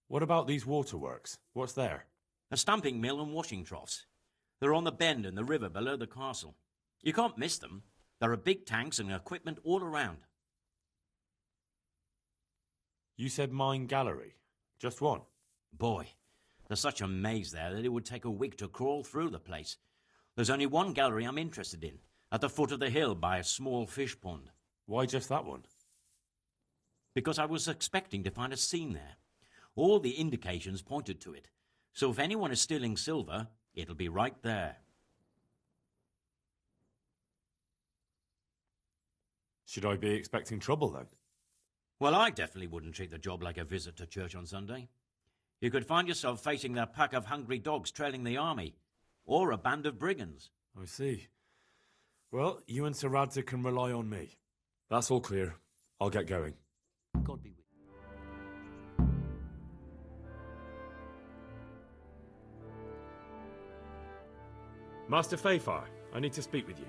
What about these waterworks? What's there? A stamping mill and washing troughs. They're on the bend in the river below the castle. You can't miss them. There are big tanks and equipment all around. You said mine gallery. Just one? Boy, there's such a maze there that it would take a week to crawl through the place. There's only one gallery I'm interested in, at the foot of the hill by a small fish pond. Why just that one? Because I was expecting to find a scene there. All the indications pointed to it. So if anyone is stealing silver, it'll be right there. Should I be expecting trouble then? Well, I definitely wouldn't treat the job like a visit to church on Sunday. You could find yourself facing that pack of hungry dogs trailing the army, or a band of brigands. I see. Well, you and Sir Radzig can rely on me. That's all clear. I'll get going. God be with you. Master Fafar, I need to speak with you.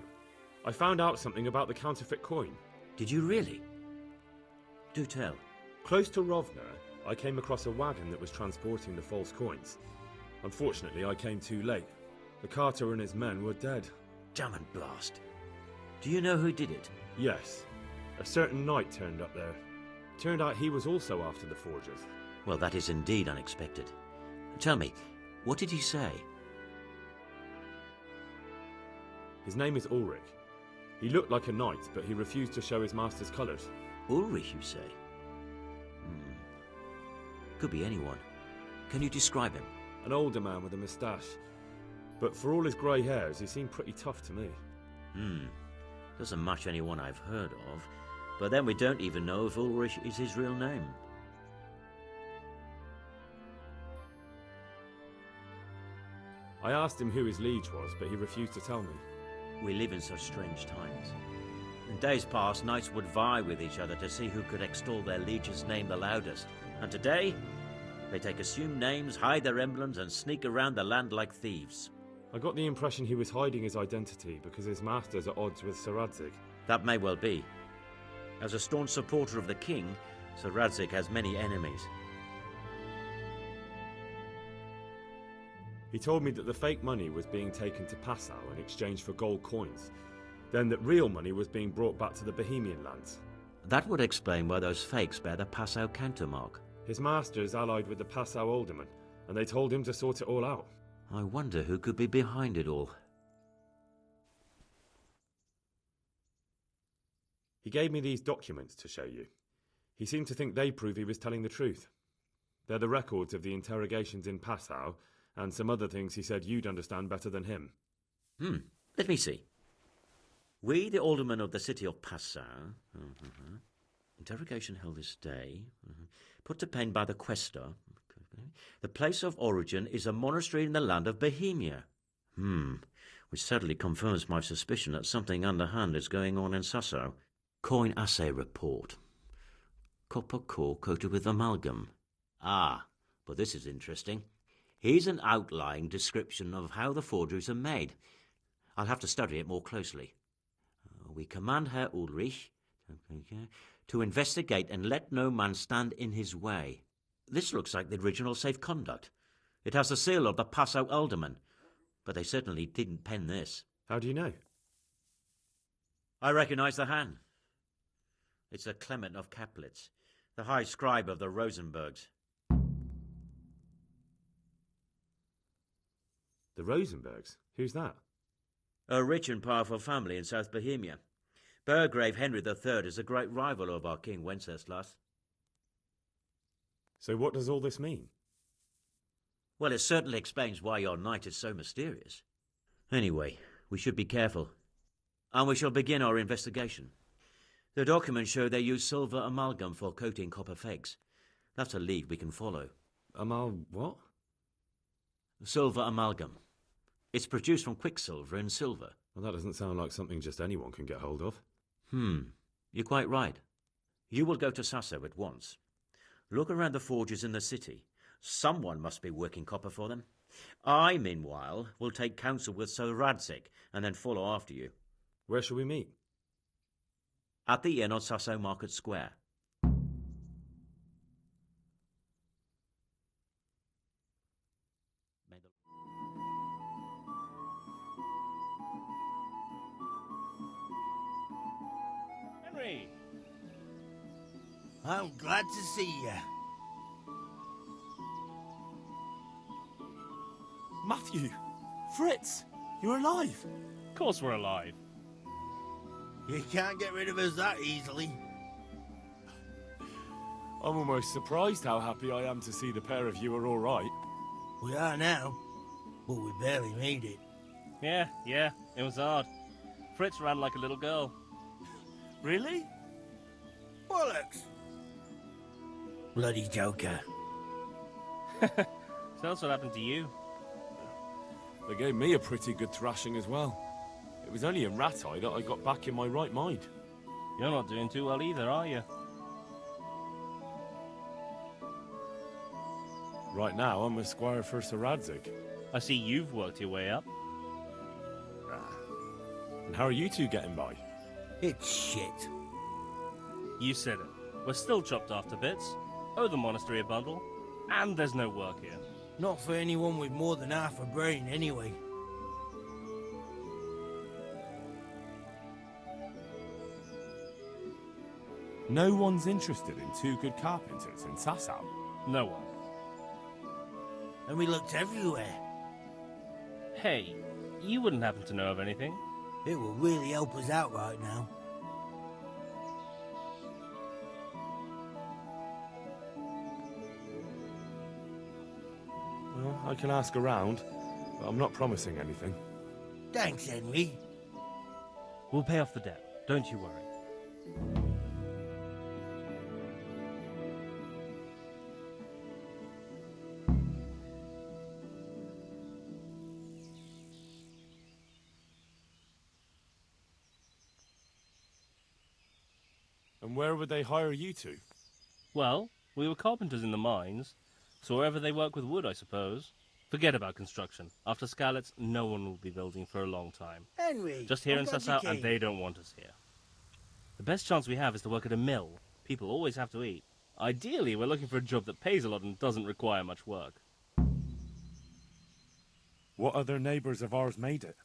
I found out something about the counterfeit coin. Did you really? Do tell. Close to Rovna, I came across a wagon that was transporting the false coins. Unfortunately, I came too late. The carter and his men were dead. Damn and blast. Do you know who did it? Yes. A certain knight turned up there. Turned out he was also after the forgers. Well, that is indeed unexpected. Tell me, what did he say? His name is Ulrich. He looked like a knight, but he refused to show his master's colours. Ulrich, you say? Could be anyone. Can you describe him? An older man with a moustache. But for all his grey hairs, he seemed pretty tough to me. Doesn't match anyone I've heard of. But then we don't even know if Ulrich is his real name. I asked him who his liege was, but he refused to tell me. We live in such strange times. In days past, knights would vie with each other to see who could extol their liege's name the loudest. And today, they take assumed names, hide their emblems, and sneak around the land like thieves. I got the impression he was hiding his identity because his master's at odds with Sir Radzig. That may well be. As a staunch supporter of the king, Sir Radzig has many enemies. He told me that the fake money was being taken to Passau in exchange for gold coins, then that real money was being brought back to the Bohemian lands. That would explain why those fakes bear the Passau countermark. His master's allied with the Passau alderman, and they told him to sort it all out. I wonder who could be behind it all. He gave me these documents to show you. He seemed to think they prove he was telling the truth. They're the records of the interrogations in Passau, and some other things he said you'd understand better than him. Let me see. We, the aldermen of the city of Passau, interrogation held this day, put to pen by the quaestor. The place of origin is a monastery in the land of Bohemia. Which certainly confirms my suspicion that something underhand is going on in Sasso. Coin assay report. Copper core coated with amalgam. Ah, but this is interesting. Here's an outline description of how the forgeries are made. I'll have to study it more closely. We command Herr Ulrich to investigate and let no man stand in his way. This looks like the original safe conduct. It has the seal of the Passau alderman, but they certainly didn't pen this. How do you know? I recognize the hand. It's a Clement of Caplitz, the high scribe of the Rosenbergs. The Rosenbergs? Who's that? A rich and powerful family in South Bohemia. Burgrave Henry III is a great rival of our King Wenceslas. So what does all this mean? Well, it certainly explains why your knight is so mysterious. Anyway, we should be careful. And we shall begin our investigation. The documents show they use silver amalgam for coating copper fakes. That's a lead we can follow. What? Silver amalgam. It's produced from quicksilver and silver. Well, that doesn't sound like something just anyone can get hold of. You're quite right. You will go to Sasso at once. Look around the forges in the city. Someone must be working copper for them. I, meanwhile, will take counsel with Sir Radzik and then follow after you. Where shall we meet? At the inn on Sasso Market Square. Henry! I'm glad to see you. Matthew! Fritz! You're alive! Of course we're alive. You can't get rid of us that easily. I'm almost surprised how happy I am to see the pair of you are all right. We are now, but we barely made it. Yeah, it was hard. Fritz ran like a little girl. Really? Bollocks! Bloody joker. So that's what happened to you. They gave me a pretty good thrashing as well. It was only in Rat-Eye that I got back in my right mind. You're not doing too well either, are you? Right now, I'm a squire for Sir Radzik. I see you've worked your way up. And how are you two getting by? It's shit. You said it. We're still chopped off to bits. Owe the monastery a bundle. And there's no work here. Not for anyone with more than half a brain, anyway. No one's interested in two good carpenters in Sasau. No one. And we looked everywhere. Hey, you wouldn't happen to know of anything? It will really help us out right now. Well, I can ask around, but I'm not promising anything. Thanks, Henry. We'll pay off the debt, don't you worry. And where would they hire you to? Well, we were carpenters in the mines, so wherever they work with wood, I suppose. Forget about construction. After Skalitz, no one will be building for a long time. Henry! Just here in Sassau, and they don't want us here. The best chance we have is to work at a mill. People always have to eat. Ideally, we're looking for a job that pays a lot and doesn't require much work. What other neighbours of ours made it?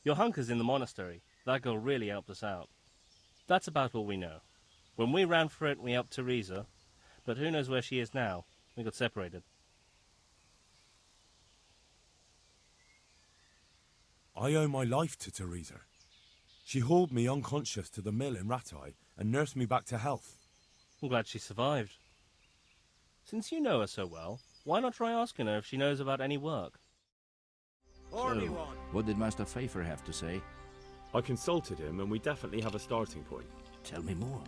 Your hunker's in the monastery. That girl really helped us out. That's about all we know. When we ran for it, we helped Teresa. But who knows where she is now? We got separated. I owe my life to Teresa. She hauled me unconscious to the mill in Rattay and nursed me back to health. I'm glad she survived. Since you know her so well, why not try asking her if she knows about any work? So, what did Master Pfeiffer have to say? I consulted him and we definitely have a starting point. Tell me more.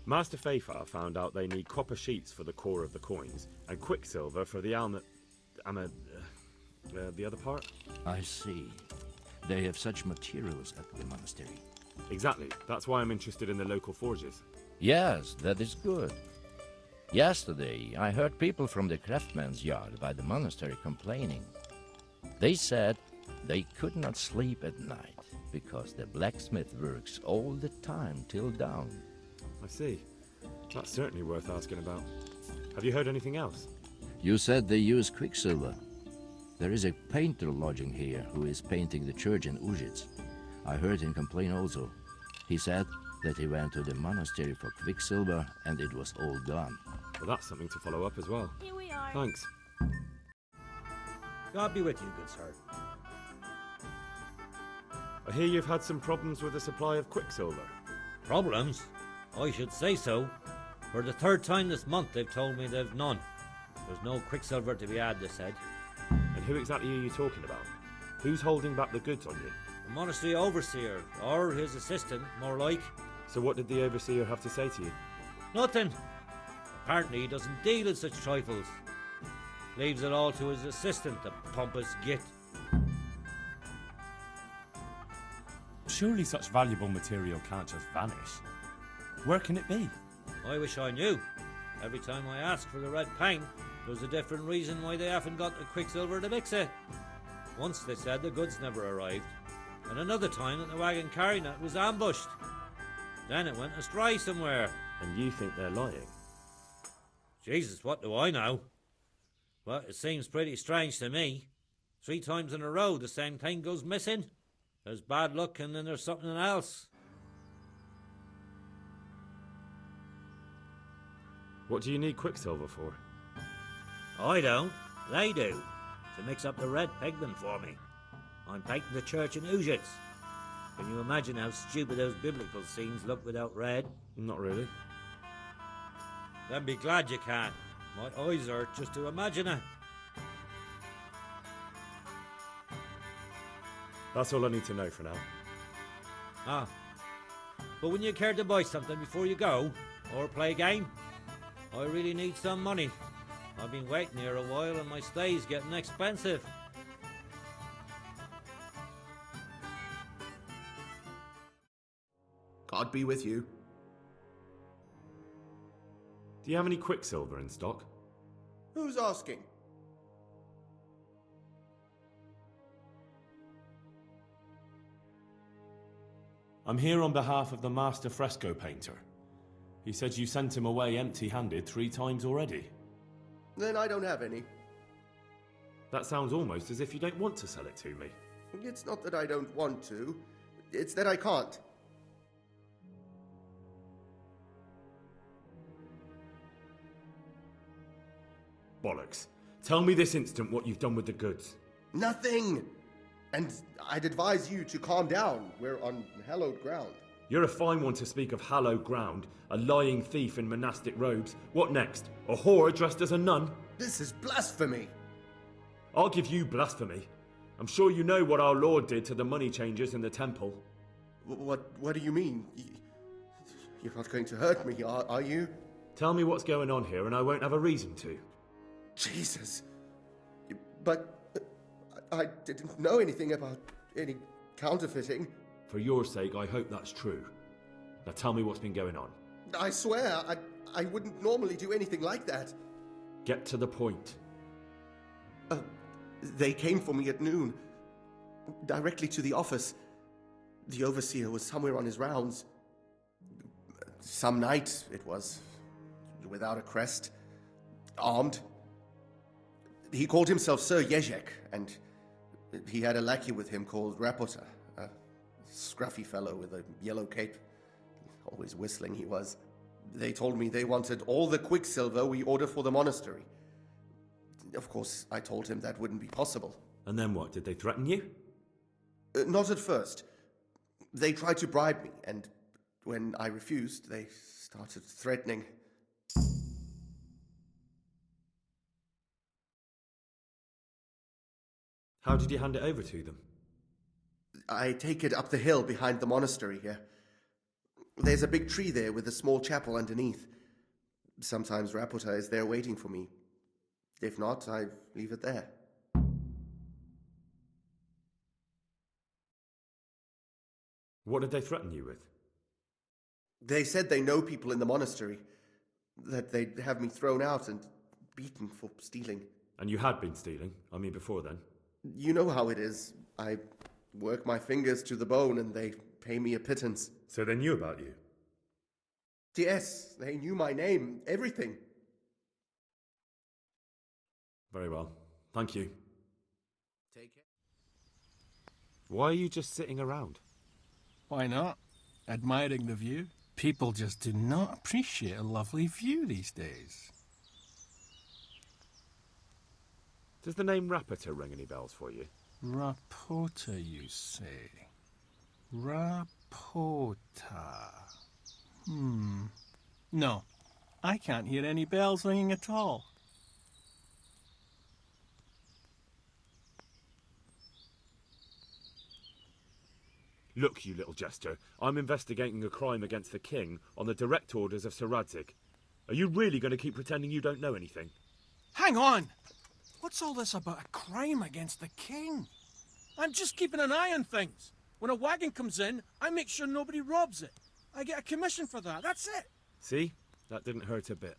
Master Pfeiffer found out they need copper sheets for the core of the coins and quicksilver for the the other part? I see. They have such materials at the monastery. Exactly. That's why I'm interested in the local forges. Yes, that is good. Yesterday, I heard people from the craftsman's yard by the monastery complaining. They said they could not sleep at night because the blacksmith works all the time till dawn. I see. That's certainly worth asking about. Have you heard anything else? You said they use quicksilver. There is a painter lodging here who is painting the church in Ujits. I heard him complain also. He said that he went to the monastery for quicksilver and it was all gone. Well, that's something to follow up as well. Here we are. Thanks. God be with you, good sir. I hear you've had some problems with the supply of quicksilver. Problems? I should say so. For the third time this month they've told me they've none. There's no quicksilver to be had, they said. And who exactly are you talking about? Who's holding back the goods on you? The monastery overseer, or his assistant, more like. So what did the overseer have to say to you? Nothing. Apparently he doesn't deal in such trifles. Leaves it all to his assistant, the pompous git. Surely such valuable material can't just vanish. Where can it be? I wish I knew. Every time I ask for the red paint, there's a different reason why they haven't got the quicksilver to mix it. Once they said the goods never arrived, and another time that the wagon carrying it was ambushed. Then it went astray somewhere. And you think they're lying? Jesus, what do I know? Well, it seems pretty strange to me. 3 times in a row the same thing goes missing. There's bad luck and then there's something else. What do you need quicksilver for? I don't. They do. To mix up the red pigment for me. I'm painting the church in Ujits. Can you imagine how stupid those biblical scenes look without red? Not really. Then be glad you can. My eyes hurt just to imagine it. That's all I need to know for now. Ah. But wouldn't you care to buy something before you go? Or play a game? I really need some money. I've been waiting here a while and my stay's getting expensive. God be with you. Do you have any quicksilver in stock? Who's asking? I'm here on behalf of the master fresco painter. He said you sent him away empty-handed 3 times already. Then I don't have any. That sounds almost as if you don't want to sell it to me. It's not that I don't want to. It's that I can't. Bollocks. Tell me this instant what you've done with the goods. Nothing! And I'd advise you to calm down. We're on hallowed ground. You're a fine one to speak of hallowed ground, a lying thief in monastic robes. What next? A whore dressed as a nun? This is blasphemy! I'll give you blasphemy. I'm sure you know what our Lord did to the money changers in the temple. What do you mean? You're not going to hurt me, are you? Tell me what's going on here and I won't have a reason to. Jesus. But I didn't know anything about any counterfeiting. For your sake, I hope that's true. Now tell me what's been going on. I swear, I wouldn't normally do anything like that. Get to the point. They came for me at noon. Directly to the office. The overseer was somewhere on his rounds. Some night, it was. Without a crest. Armed. He called himself Sir Jezek, and he had a lackey with him called Rapota, a scruffy fellow with a yellow cape. Always whistling he was. They told me they wanted all the quicksilver we order for the monastery. Of course, I told him that wouldn't be possible. And then what? Did they threaten you? Not at first. They tried to bribe me, and when I refused, they started threatening. How did you hand it over to them? I take it up the hill behind the monastery here. There's a big tree there with a small chapel underneath. Sometimes Rapota is there waiting for me. If not, I leave it there. What did they threaten you with? They said they know people in the monastery, that they'd have me thrown out and beaten for stealing. And you had been stealing? I mean, before then? You know how it is. I work my fingers to the bone and they pay me a pittance. So they knew about you? Yes, they knew my name, everything. Very well. Thank you. Take care. Why are you just sitting around? Why not? Admiring the view. People just do not appreciate a lovely view these days. Does the name Rapota ring any bells for you? Rapota, you say? Rapota. No, I can't hear any bells ringing at all. Look, you little jester, I'm investigating a crime against the king on the direct orders of Sir Radzig. Are you really going to keep pretending you don't know anything? Hang on! What's all this about a crime against the king? I'm just keeping an eye on things. When a wagon comes in, I make sure nobody robs it. I get a commission for that, that's it. See? That didn't hurt a bit.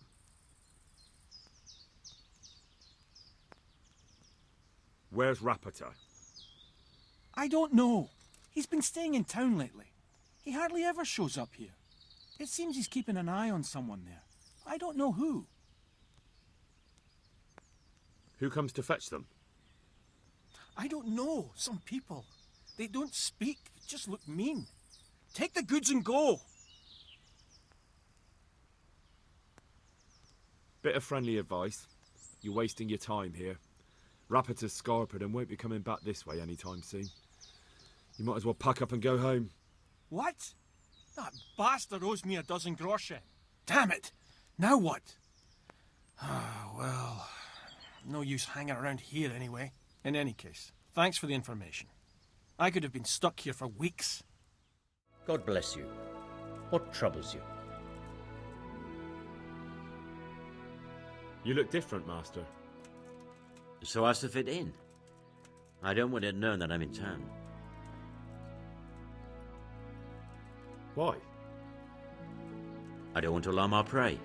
Where's Rapota? I don't know. He's been staying in town lately. He hardly ever shows up here. It seems he's keeping an eye on someone there. I don't know who. Who comes to fetch them? I don't know. Some people. They don't speak, just look mean. Take the goods and go. Bit of friendly advice. You're wasting your time here. Rapota's scarpered and won't be coming back this way anytime soon. You might as well pack up and go home. What? That bastard owes me 12 groschen. Damn it! Now what? Ah, well, no use hanging around here anyway. In any case, thanks for the information. I could have been stuck here for weeks. God bless you. What troubles you? You look different, Master. So as to fit in. I don't want it known that I'm in town. Why? I don't want to alarm our prey.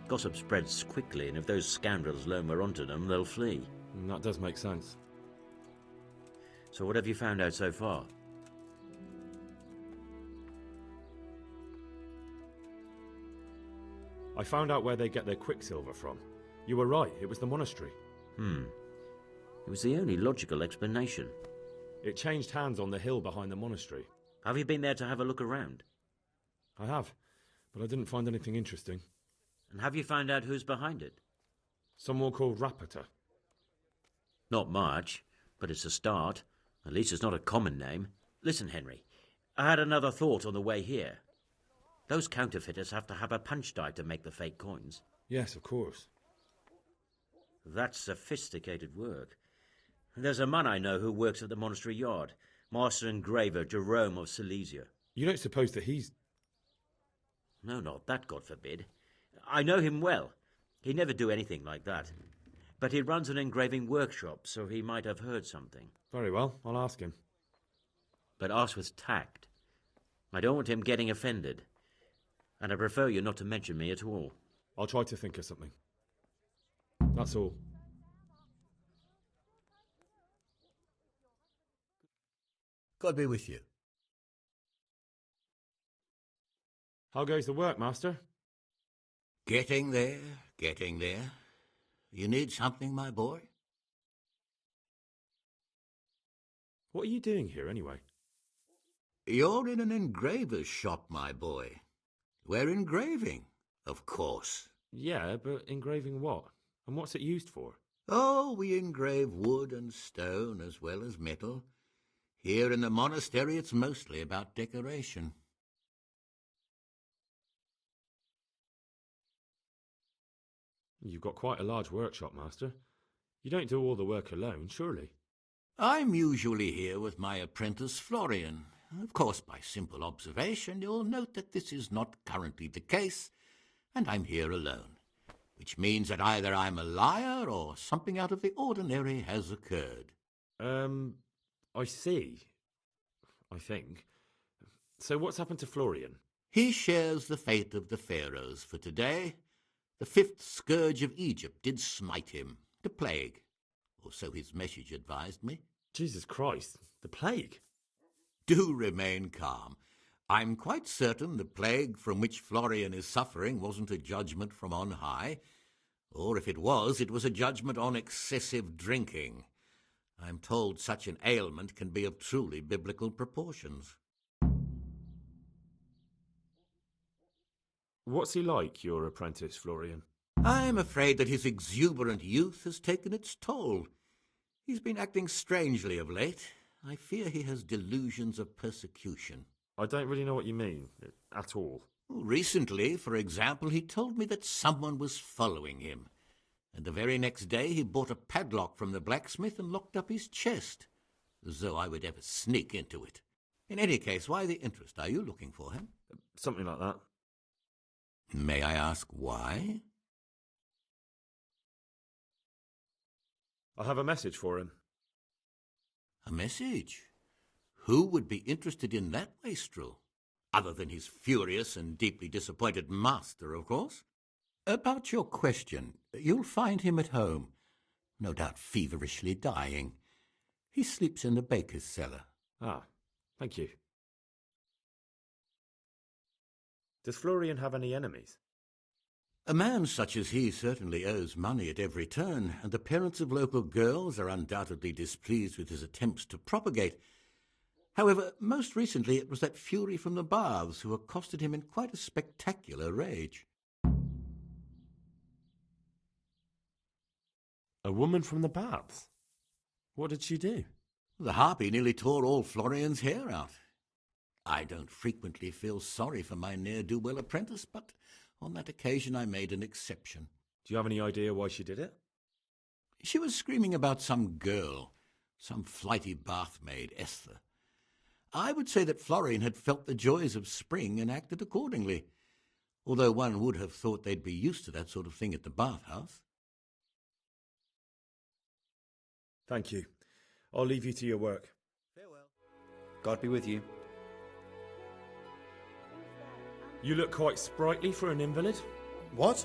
Gossip spreads quickly, and if those scoundrels learn we're onto them, they'll flee. That does make sense. So what have you found out so far? I found out where they get their quicksilver from. You were right, it was the monastery. It was the only logical explanation. It changed hands on the hill behind the monastery. Have you been there to have a look around? I have, but I didn't find anything interesting. And have you found out who's behind it? Someone called Rapota. Not much, but it's a start. At least it's not a common name. Listen, Henry, I had another thought on the way here. Those counterfeiters have to have a punch die to make the fake coins. Yes, of course. That's sophisticated work. There's a man I know who works at the monastery yard, Master Engraver Jerome of Silesia. You don't suppose that he's... No, not that, God forbid. I know him well. He'd never do anything like that. But he runs an engraving workshop, so he might have heard something. Very well, I'll ask him. But ask with tact. I don't want him getting offended. And I prefer you not to mention me at all. I'll try to think of something. That's all. God be with you. How goes the work, Master? Getting there, getting there. You need something, my boy? What are you doing here, anyway? You're in an engraver's shop, my boy. We're engraving, of course. Yeah, but engraving what? And what's it used for? Oh, we engrave wood and stone as well as metal. Here in the monastery, it's mostly about decoration. You've got quite a large workshop, Master. You don't do all the work alone, surely? I'm usually here with my apprentice Florian. Of course, by simple observation, you'll note that this is not currently the case, and I'm here alone, which means that either I'm a liar or something out of the ordinary has occurred. I see. I think. So what's happened to Florian? He shares the fate of the pharaohs for today. The 5th scourge of Egypt did smite him, the plague, or so his message advised me. Jesus Christ, the plague? Do remain calm. I'm quite certain the plague from which Florian is suffering wasn't a judgment from on high, or if it was a judgment on excessive drinking. I'm told such an ailment can be of truly biblical proportions. What's he like, your apprentice, Florian? I'm afraid that his exuberant youth has taken its toll. He's been acting strangely of late. I fear he has delusions of persecution. I don't really know what you mean, at all. Recently, for example, he told me that someone was following him, and the very next day he bought a padlock from the blacksmith and locked up his chest, as though I would ever sneak into it. In any case, why the interest? Are you looking for him? Something like that. May I ask why? I have a message for him. A message? Who would be interested in that wastrel? Other than his furious and deeply disappointed master, of course. About your question, you'll find him at home, no doubt feverishly dying. He sleeps in the baker's cellar. Ah, thank you. Does Florian have any enemies? A man such as he certainly owes money at every turn, and the parents of local girls are undoubtedly displeased with his attempts to propagate. However, most recently it was that fury from the baths who accosted him in quite a spectacular rage. A woman from the baths? What did she do? The harpy nearly tore all Florian's hair out. I don't frequently feel sorry for my ne'er-do-well apprentice, but on that occasion I made an exception. Do you have any idea why she did it? She was screaming about some girl, some flighty bathmaid, Esther. I would say that Florian had felt the joys of spring and acted accordingly, although one would have thought they'd be used to that sort of thing at the bathhouse. Thank you. I'll leave you to your work. Farewell. God be with you. You look quite sprightly for an invalid. What?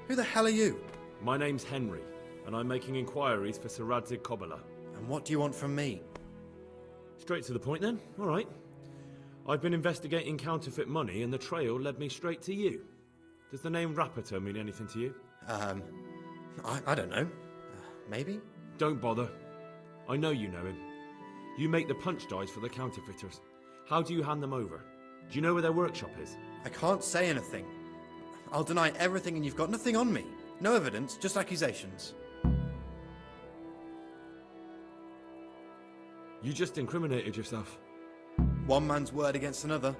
Who the hell are you? My name's Henry, and I'm making inquiries for Sir Radzig Kobyla. And what do you want from me? Straight to the point then. All right. I've been investigating counterfeit money, and the trail led me straight to you. Does the name Rapito mean anything to you? I don't know. Maybe? Don't bother. I know you know him. You make the punch dies for the counterfeiters. How do you hand them over? Do you know where their workshop is? I can't say anything. I'll deny everything and you've got nothing on me. No evidence, just accusations. You just incriminated yourself. One man's word against another.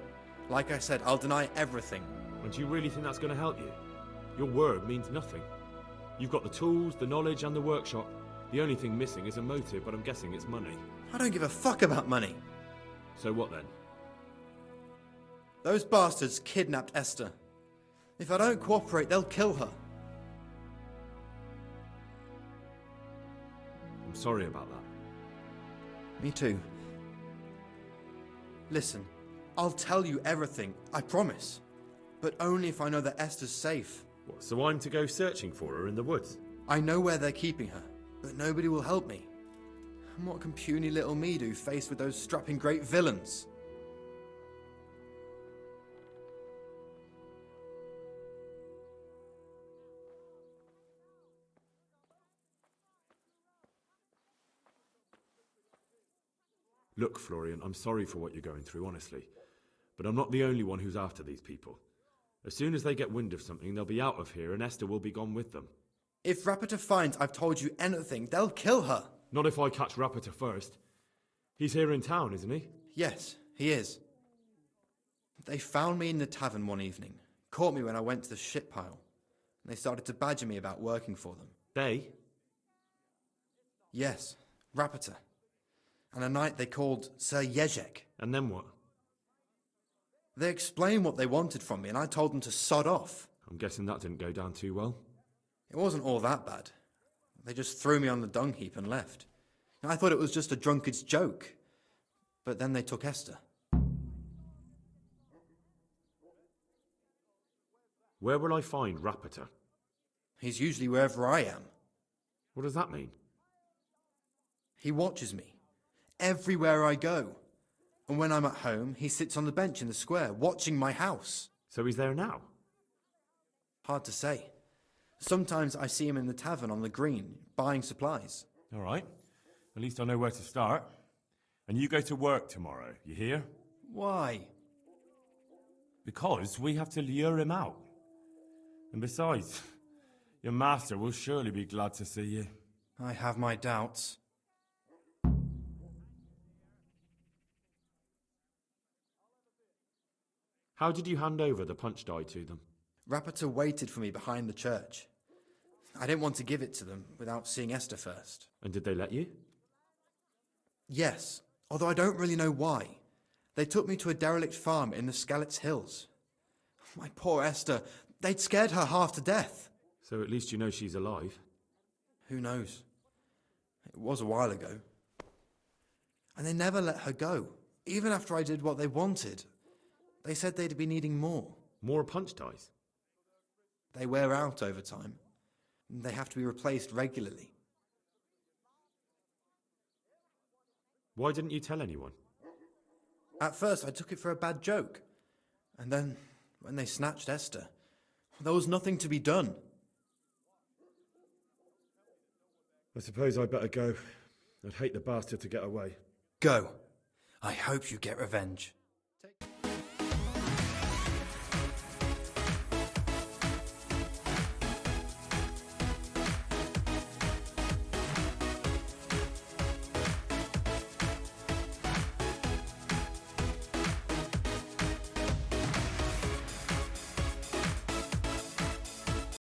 Like I said, I'll deny everything. And do you really think that's going to help you? Your word means nothing. You've got the tools, the knowledge and the workshop. The only thing missing is a motive, but I'm guessing it's money. I don't give a fuck about money. So what then? Those bastards kidnapped Esther. If I don't cooperate, they'll kill her. I'm sorry about that. Me too. Listen, I'll tell you everything, I promise. But only if I know that Esther's safe. What, so I'm to go searching for her in the woods? I know where they're keeping her, but nobody will help me. And what can puny little me do faced with those strapping great villains? Look, Florian, I'm sorry for what you're going through, honestly. But I'm not the only one who's after these people. As soon as they get wind of something, they'll be out of here and Esther will be gone with them. If Rapita finds I've told you anything, they'll kill her. Not if I catch Rapita first. He's here in town, isn't he? Yes, he is. They found me in the tavern one evening, caught me when I went to the shit pile, and they started to badger me about working for them. They? Yes, Rapita. And a knight they called Sir Jezek. And then what? They explained what they wanted from me, and I told them to sod off. I'm guessing that didn't go down too well. It wasn't all that bad. They just threw me on the dung heap and left. I thought it was just a drunkard's joke. But then they took Esther. Where will I find Rapita? He's usually wherever I am. What does that mean? He watches me, everywhere I go. And when I'm at home, he sits on the bench in the square, watching my house. So he's there now? Hard to say. Sometimes I see him in the tavern on the green, buying supplies. All right. At least I know where to start. And you go to work tomorrow, you hear? Why? Because we have to lure him out. And besides, your master will surely be glad to see you. I have my doubts. How did you hand over the punch die to them? Rapita waited for me behind the church. I didn't want to give it to them without seeing Esther first. And did they let you? Yes, although I don't really know why. They took me to a derelict farm in the Skalitz Hills. My poor Esther, they'd scared her half to death. So at least you know she's alive. Who knows? It was a while ago. And they never let her go, even after I did what they wanted. They said they'd be needing more. More punch dies? They wear out over time. They have to be replaced regularly. Why didn't you tell anyone? At first I took it for a bad joke. And then, when they snatched Esther, there was nothing to be done. I suppose I'd better go. I'd hate the bastard to get away. Go. I hope you get revenge.